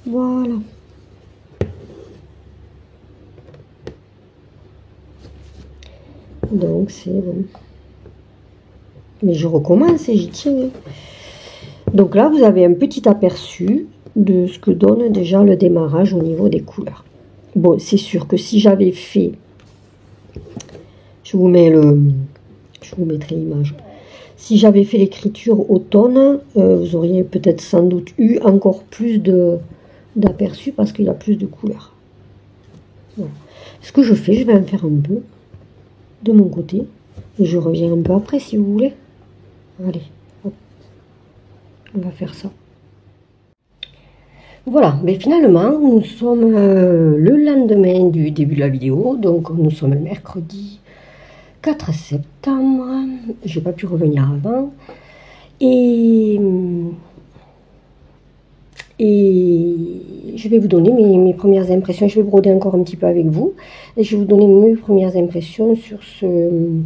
Voilà. Donc c'est bon. Mais je recommence et j'y tiens. Donc là, vous avez un petit aperçu de ce que donne déjà le démarrage au niveau des couleurs. Bon, c'est sûr que si j'avais fait... Je vous mettrai l'image. Si j'avais fait l'écriture automne, vous auriez peut-être sans doute eu encore plus de d'aperçu parce qu'il a plus de couleurs. Voilà. Ce que je fais, je vais en faire un peu de mon côté. Et je reviens un peu après si vous voulez. Allez, hop. On va faire ça. Voilà, mais finalement, nous sommes le lendemain du début de la vidéo. Donc nous sommes le mercredi 4 septembre. J'ai pas pu revenir avant. Et je vais vous donner mes premières impressions. Je vais broder encore un petit peu avec vous. Et je vais vous donner mes premières impressions sur ce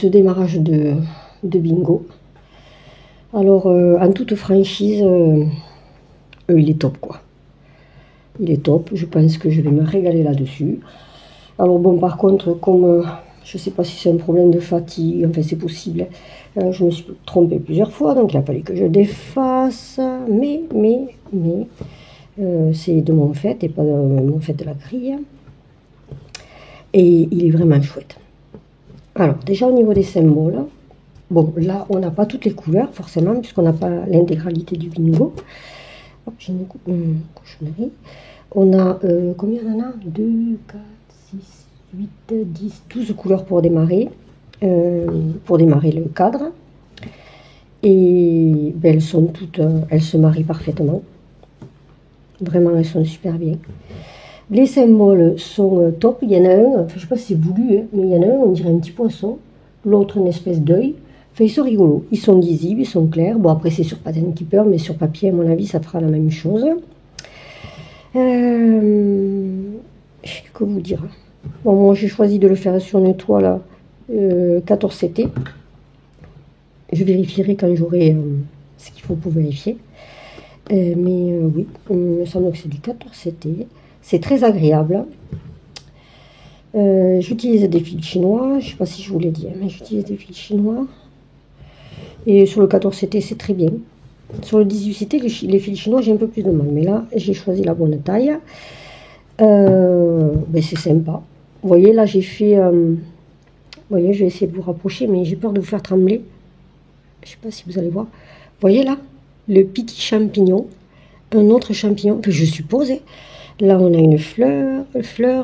démarrage de bingo. Alors, en toute franchise, il est top, quoi. Il est top. Je pense que je vais me régaler là-dessus. Alors bon, par contre, comme je ne sais pas si c'est un problème de fatigue, enfin c'est possible, je me suis trompée plusieurs fois, donc il a fallu que je défasse, mais c'est de mon fait et pas de mon fait de la grille, et il est vraiment chouette. Alors déjà au niveau des symboles, bon là on n'a pas toutes les couleurs forcément, puisqu'on n'a pas l'intégralité du bingo. Hop, j'ai une cochonnerie. On a, combien on en a 2, 4, 6, 8, 10, 12 couleurs pour démarrer le cadre. Et ben, elles sont toutes, elles se marient parfaitement. Vraiment, elles sont super bien. Les symboles sont top. Il y en a un, enfin, je ne sais pas si c'est voulu, hein, mais il y en a un, on dirait un petit poisson. L'autre, une espèce d'œil. Enfin, ils sont rigolos. Ils sont lisibles, ils sont clairs. Bon, après, c'est sur Pattern Keeper, mais sur papier, à mon avis, ça fera la même chose. Que vous dire. Bon, moi, j'ai choisi de le faire sur une toile 14 CT. Je vérifierai quand j'aurai ce qu'il faut pour vérifier. Mais oui, il me semble que c'est du 14 CT. C'est très agréable. J'utilise des fils chinois. Je ne sais pas si je vous l'ai dit, mais j'utilise des fils chinois. Et sur le 14 CT, c'est très bien. Sur le 18 CT, les fils chinois, j'ai un peu plus de mal. Mais là, j'ai choisi la bonne taille. Ben c'est sympa. Vous voyez, là, j'ai fait... vous voyez, je vais essayer de vous rapprocher, mais j'ai peur de vous faire trembler. Je ne sais pas si vous allez voir. Vous voyez là, le petit champignon. Un autre champignon, que je suppose. Là, on a une fleur,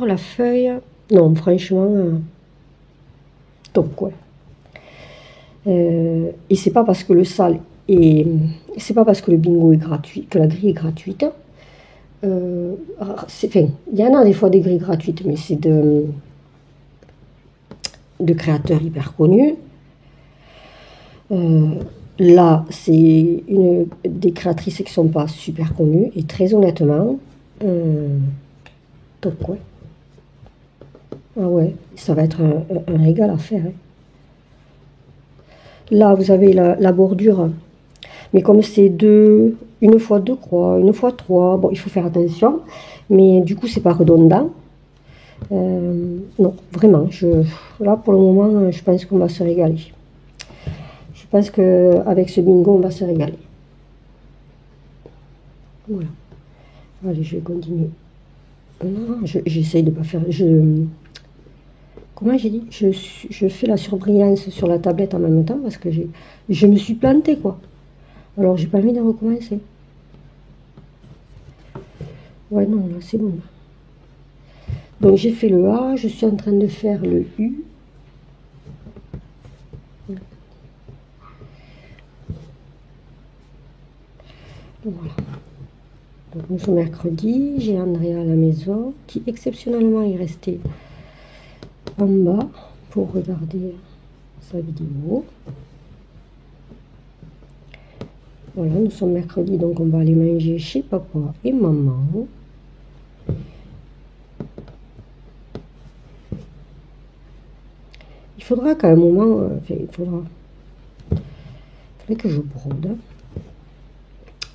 la feuille. Non, franchement, top, quoi. Et c'est pas parce que le sale et c'est pas parce que le bingo est gratuit, que la grille est gratuite. Enfin, il y en a des fois des grilles gratuites, mais c'est de créateurs hyper connus. Là, c'est des créatrices qui ne sont pas super connues, et très honnêtement, top, quoi. Ah ouais, ça va être un régal à faire, hein. Là, vous avez la bordure, mais comme c'est une fois 2 croix, une fois 3, bon, il faut faire attention, mais du coup, c'est pas redondant. Non, vraiment, là, pour le moment, je pense qu'on va se régaler. Je pense qu'avec ce bingo, on va se régaler. Voilà. Allez, je vais continuer. Non, j'essaye de ne pas faire... Comment j'ai dit, je fais la surbrillance sur la tablette en même temps parce que je me suis plantée, quoi. Alors, j'ai pas envie de recommencer. Ouais, non, là, c'est bon. Donc, j'ai fait le A, je suis en train de faire le U. Voilà. Donc, nous sommes mercredi, j'ai Andrea à la maison qui exceptionnellement est restée en bas pour regarder sa vidéo. Voilà, nous sommes mercredi, donc on va aller manger chez papa et maman. Il faudra qu'à un moment, enfin, il faudrait que je brode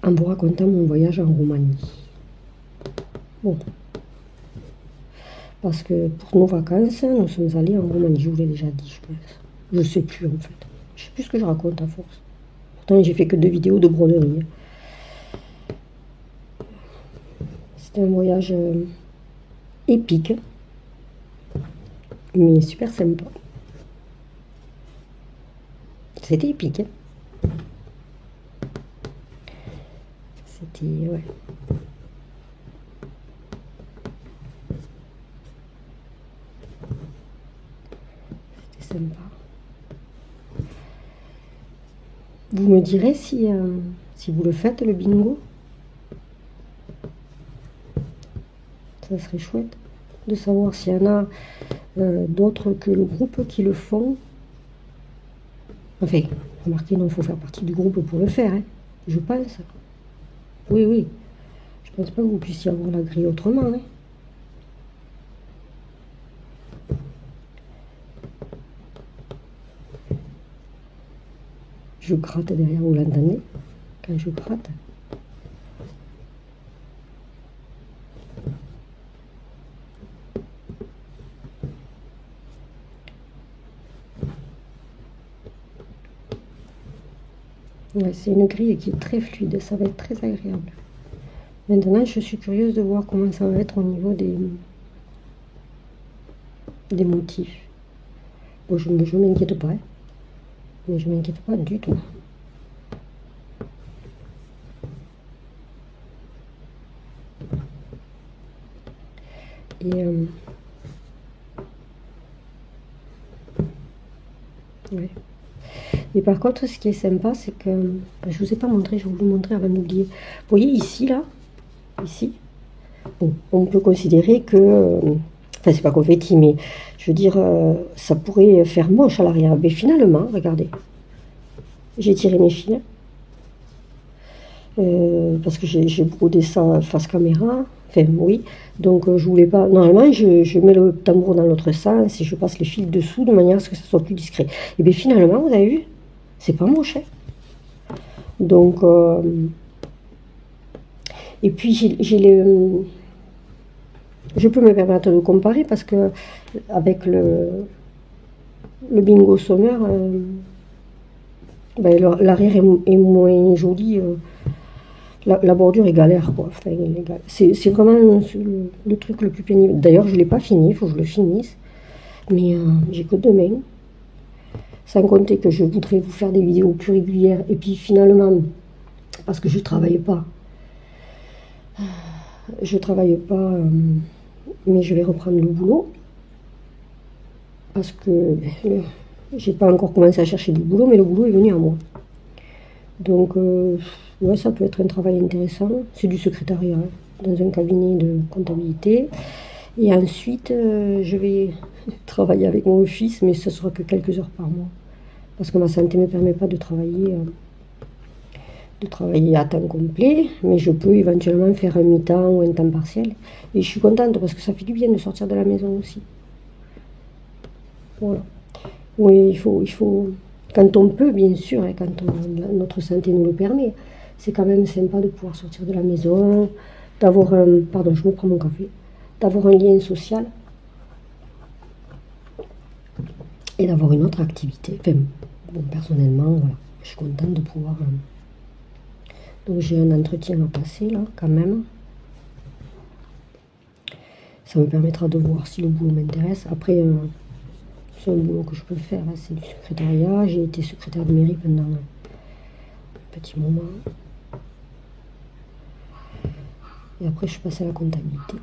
en vous racontant mon voyage en Roumanie. Bon. Parce que pour nos vacances, nous sommes allés en Roumanie. Je vous l'ai déjà dit, je pense. Je ne sais plus, en fait. Je ne sais plus ce que je raconte à force. Pourtant, j'ai fait que 2 vidéos de broderie. C'était un voyage épique, mais super sympa. C'était épique. C'était, ouais. C'était sympa. Vous me direz si vous le faites, le bingo. Ça serait chouette de savoir s'il y en a d'autres que le groupe qui le font. Enfin, remarquez, non, il faut faire partie du groupe pour le faire, hein, je pense. Oui, oui. Je pense pas que vous puissiez avoir la grille autrement. Hein. Je gratte derrière, vous l'entendez? Quand je gratte. Ouais, c'est une grille qui est très fluide, ça va être très agréable. Maintenant, je suis curieuse de voir comment ça va être au niveau des motifs. Bon, je ne m'inquiète pas, hein. Mais je ne m'inquiète pas du tout. Et ouais. Et par contre, ce qui est sympa, c'est que je vous ai pas montré, je vais vous le montrer avant d'oublier. Vous voyez ici, là, ici, bon, on peut considérer que, enfin, c'est pas confetti, mais je veux dire, ça pourrait faire moche à l'arrière. Mais finalement, regardez, j'ai tiré mes fils parce que j'ai brodé ça face caméra. Enfin, oui. Donc, je voulais pas. Normalement, je mets le tambour dans l'autre sens et je passe les fils dessous de manière à ce que ça soit plus discret. Et bien, finalement, vous avez vu, c'est pas moche. Hein. Donc, et puis, je peux me permettre de comparer parce que avec le bingo sonneur, ben, l'arrière est moins joli. La bordure est galère, quoi. Enfin, c'est vraiment le truc le plus pénible. D'ailleurs, je ne l'ai pas fini, il faut que je le finisse. Mais j'ai que demain. Sans compter que je voudrais vous faire des vidéos plus régulières. Et puis finalement, parce que je ne travaille pas, mais je vais reprendre le boulot. Parce que j'ai pas encore commencé à chercher du boulot, mais le boulot est venu à moi. Donc, ouais, ça peut être un travail intéressant. C'est du secrétariat, hein, dans un cabinet de comptabilité. Et ensuite, je vais travailler avec mon fils, mais ce sera que quelques heures par mois. Parce que ma santé ne me permet pas de travailler à temps complet, mais je peux éventuellement faire un mi-temps ou un temps partiel. Et je suis contente parce que ça fait du bien de sortir de la maison aussi. Voilà. Oui, il faut, quand on peut, bien sûr, et quand notre santé nous le permet, c'est quand même sympa de pouvoir sortir de la maison, d'avoir un, pardon, je me prends mon café, d'avoir un lien social et d'avoir une autre activité. Enfin, bon, personnellement, voilà, je suis contente de pouvoir. Donc j'ai un entretien à passer là, quand même. Ça me permettra de voir si le boulot m'intéresse. Après, c'est un boulot que je peux faire, hein, c'est du secrétariat. J'ai été secrétaire de mairie pendant un petit moment. Et après, je suis passée à la comptabilité.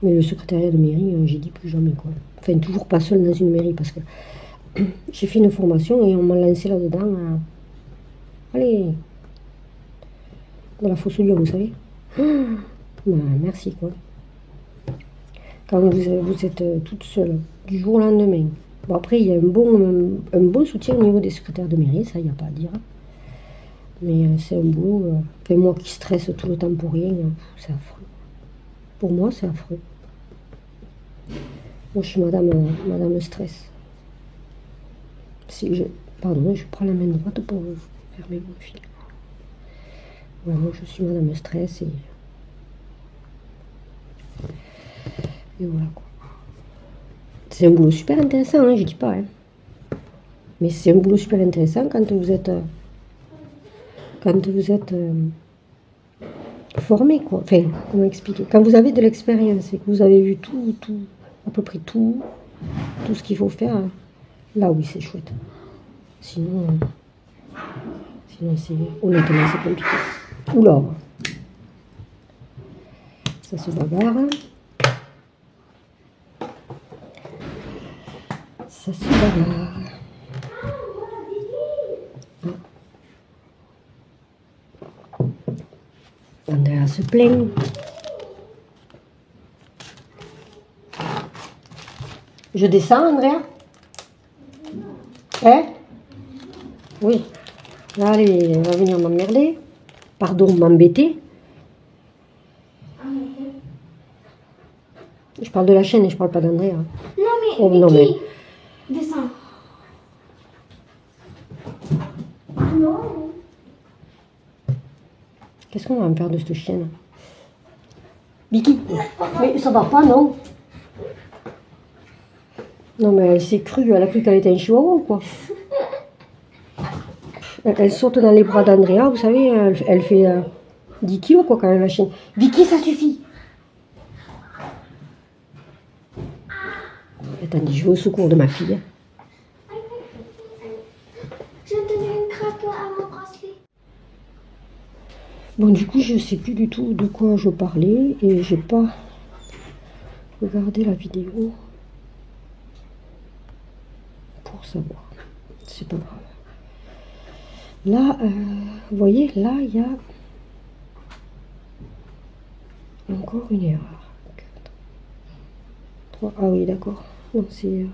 Mais le secrétariat de mairie, j'ai dit plus jamais, quoi. Enfin, toujours pas seule dans une mairie, parce que j'ai fait une formation et on m'a lancé là-dedans. Allez, dans la fosse au lion, vous savez. Ben, merci, quoi. Quand vous êtes toute seule, du jour au lendemain. Bon, après, il y a un bon soutien au niveau des secrétaires de mairie, ça, il n'y a pas à dire. Mais c'est un boulot, enfin, moi qui stresse tout le temps pour rien, c'est affreux. Pour moi, c'est affreux. Moi, je suis madame stress. Pardon, je prends la main droite pour fermer mon fil. Ouais, moi, je suis madame stress et voilà, quoi. C'est un boulot super intéressant, hein, je dis pas. Hein. Mais c'est un boulot super intéressant quand vous êtes formé, quoi. Enfin, comment expliquer? Quand vous avez de l'expérience et que vous avez vu tout, à peu près tout ce qu'il faut faire, là oui, c'est chouette. Sinon honnêtement, c'est compliqué. Oula. Ça se bagarre. Ça se bagarre. Andrea se plaint. Je descends, Andrea? Hein? Oui. Allez, elle va venir m'emmerder. Pardon, m'embêter. Je parle de la chaîne et je parle pas d'Andrea. Non mais, Oh, Vicky, non, mais... descends. Non. Qu'est-ce qu'on va me faire de cette chienne? Vicky, mais ça va pas, non? Non, mais elle s'est crue, elle a cru qu'elle était un chihuahua ou quoi? Elle saute dans les bras d'Andrea, vous savez, elle fait 10 kilos quoi quand même la chienne. Vicky, ça suffit! Attendez, je vais au secours de ma fille. J'ai donné une craque à mon bracelet. Bon, du coup, je sais plus du tout de quoi je parlais et j'ai pas regardé la vidéo pour savoir. C'est pas grave. Là, vous voyez, là, il y a encore une erreur. 3. Ah oui, d'accord. Non, c'est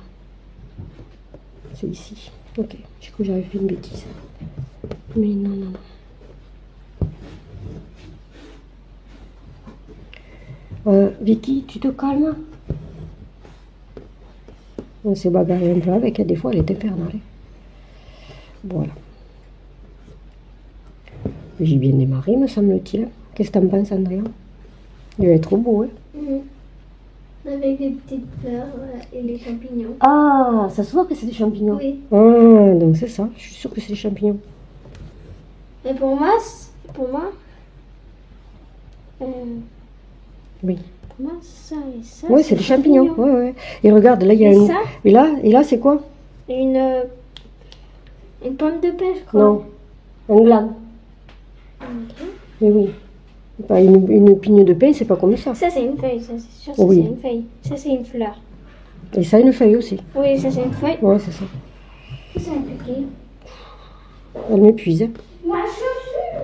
ici. Ok, j'ai cru que j'avais fait une bêtise. Mais non, non, non. Vicky, tu te calmes? On s'est bagarré un peu avec elle, des fois elle est infernale. Voilà. J'ai bien démarré, me semble-t-il. Qu'est-ce que t'en penses, Andrea? Il va être trop beau, hein? Avec des petites fleurs et les champignons. Ah, ça se voit que c'est des champignons. Oui. Ah, donc c'est ça. Je suis sûre que c'est des champignons. Et pour moi, Oui. pour moi, ça et ça. Oui, c'est des champignons. Ouais, ouais. Et regarde, là, il y a Et une... ça, Et là, c'est quoi? une pomme de pêche, je crois. Non. Un gland. Ok. Oui, oui. Pas une pigne de pain, c'est pas comme ça. Ça, c'est une feuille, ça, c'est sûr. Ça, Oui. c'est une feuille. Ça, c'est une fleur. Et ça, une feuille aussi. Oui, ça, c'est une feuille. Ouais, c'est ça. Ça, c'est un piquet. Elle m'épuise. Hein. Ma chaussure.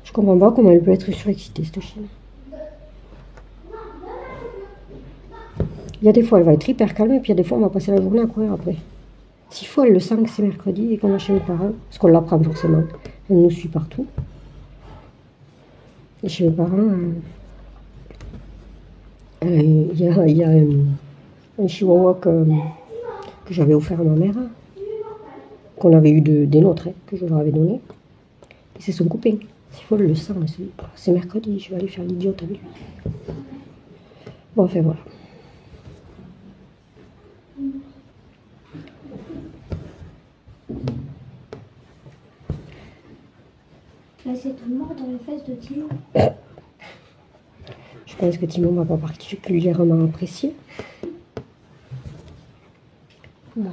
Je comprends pas comment elle peut être surexcitée, cette chienne. Il y a des fois, elle va être hyper calme, et puis il y a des fois, on va passer la journée à courir après. S'il faut, elle le sent que c'est mercredi et qu'on va chez mes parents, parce qu'on l'apprend forcément. Elle nous suit partout. Et chez mes parents, il y a un chihuahua que j'avais offert à ma mère, qu'on avait eu des nôtres, hein, que je leur avais donné. Et c'est son copain. S'il faut, elle le sent. C'est mercredi, je vais aller faire l'idiote avec lui. Bon, enfin voilà. Là, c'est tout mort dans les fesses de Timon. Je pense que Timon va pas particulièrement apprécier. Voilà.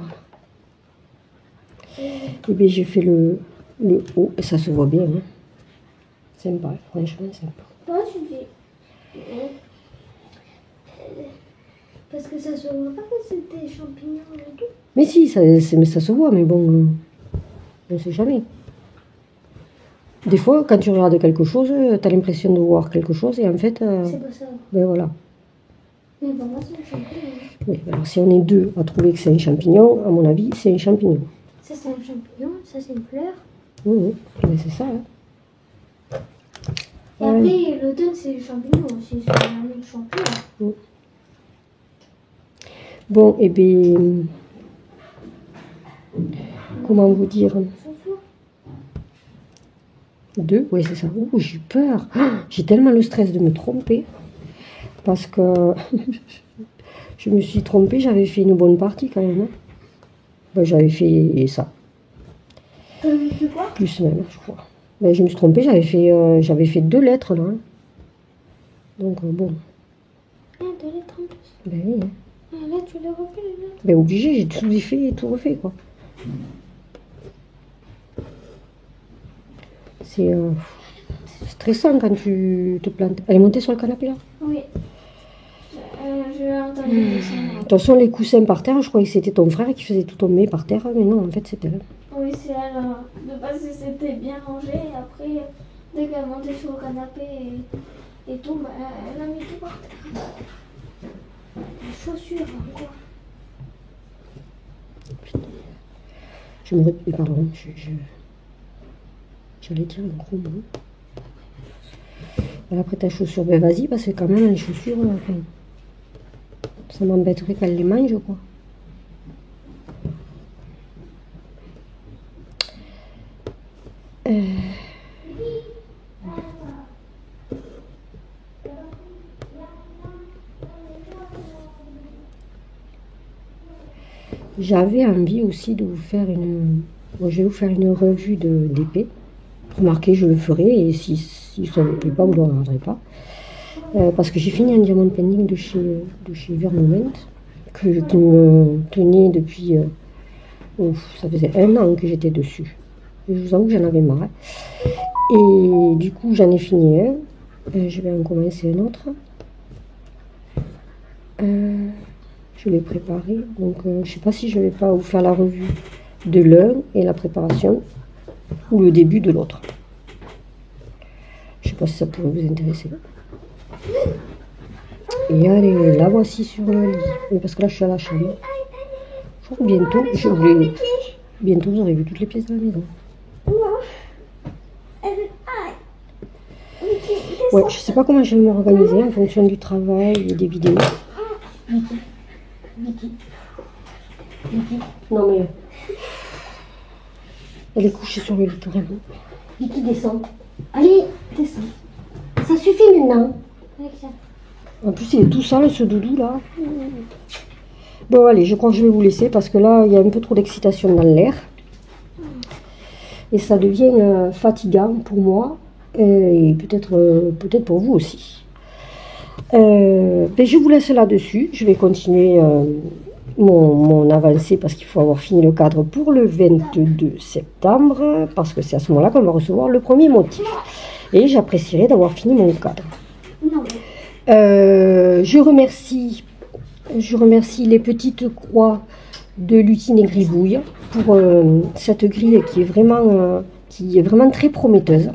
Et bien j'ai fait le haut, et ça se voit bien. Hein. Sympa, franchement sympa. Pourquoi tu dis parce que ça se voit pas que c'est des champignons et tout. Mais si, ça se voit, mais bon, on ne sait jamais. Des fois, quand tu regardes quelque chose, tu as l'impression de voir quelque chose, et en fait... C'est pas ça. Ben voilà. Mais pour moi, c'est un champignon. Oui, alors si on est deux à trouver que c'est un champignon, à mon avis, c'est un champignon. Ça, c'est un champignon. Ça, c'est une fleur. Oui, oui, mais c'est ça. Hein. Et après, l'automne, c'est les champignons aussi. C'est un autre champignon. Bon, et bien... Comment vous dire? Deux, oui, c'est ça. Ouh, j'ai eu peur. J'ai tellement le stress de me tromper. Parce que je me suis trompée, j'avais fait une bonne partie quand même. Hein. Ben, j'avais fait ça. T'avais fait quoi? Plus même, je crois. Ben, je me suis trompée, j'avais fait 2 lettres là. Hein. Donc bon. Ah, 2 lettres en plus. Ben oui. Hein. Ah, là, tu l'as refait, les lettres. Ben obligé, j'ai tout fait et tout refait quoi. C'est stressant quand tu te plantes. Elle est montée sur le canapé là? Oui. Je l'ai entendu descendre. De toute façon, les coussins par terre, je croyais que c'était ton frère qui faisait tout tomber par terre, mais non, en fait, c'était elle. Oui, c'est elle. De base, c'était bien rangé. Et après, dès qu'elle est montée sur le canapé et tout, bah, elle a mis tout par terre. Les chaussures, encore. Je me pardon, j'allais dire un gros mot. Alors après ta chaussure, ben vas-y, parce que quand même les chaussures, enfin, ça m'embêterait qu'elle les mange, quoi. J'avais envie aussi de vous faire je vais vous faire une revue d'épée. Remarquez, je le ferai, et si ça ne vous plaît pas, vous ne le regarderez pas. Parce que j'ai fini un diamond pending de chez Vermoment, qui me tenait depuis... ça faisait 1 an que j'étais dessus. Et je vous avoue que j'en avais marre. Et du coup, j'en ai fini un. Je vais en commencer un autre. Je l'ai préparé. Donc, je ne sais pas si je ne vais pas vous faire la revue de l'un et la préparation, ou le début de l'autre. Je ne sais pas si ça pourrait vous intéresser. Et allez, la voici sur le lit. Oui, parce que là, je suis à la chambre. Je crois que bientôt, vous aurez vu toutes les pièces de la maison. Ouais, je sais pas comment je vais m'organiser en fonction du travail et des vidéos. Vicky. Non mais... Elle est couchée sur le lit, carrément. Vicky, descend. Allez, descend. Ça suffit maintenant. En plus, il est tout sale, ce doudou là. Bon, allez, je crois que je vais vous laisser parce que là, il y a un peu trop d'excitation dans l'air. Et ça devient fatigant pour moi. Et peut-être pour vous aussi. Je vous laisse là-dessus. Je vais continuer mon avancée parce qu'il faut avoir fini le cadre pour le 22 septembre. Parce que c'est à ce moment-là qu'on va recevoir le premier motif. Et j'apprécierais d'avoir fini mon cadre. Je remercie les petites croix de Lutine et Gribouille pour cette grille qui est vraiment très prometteuse.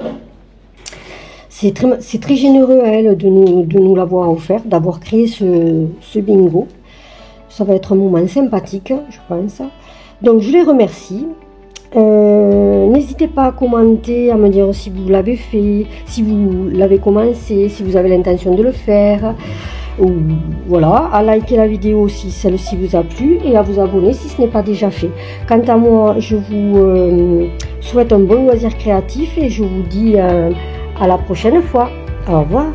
C'est très généreux à elle de nous l'avoir offert, d'avoir créé ce bingo. Ça va être un moment sympathique, je pense. Donc je les remercie. N'hésitez pas à commenter, à me dire si vous l'avez fait, si vous l'avez commencé, si vous avez l'intention de le faire. Ou, voilà, à liker la vidéo si celle-ci vous a plu et à vous abonner si ce n'est pas déjà fait. Quant à moi, je vous souhaite un bon loisir créatif et je vous dis à la prochaine fois. Au revoir.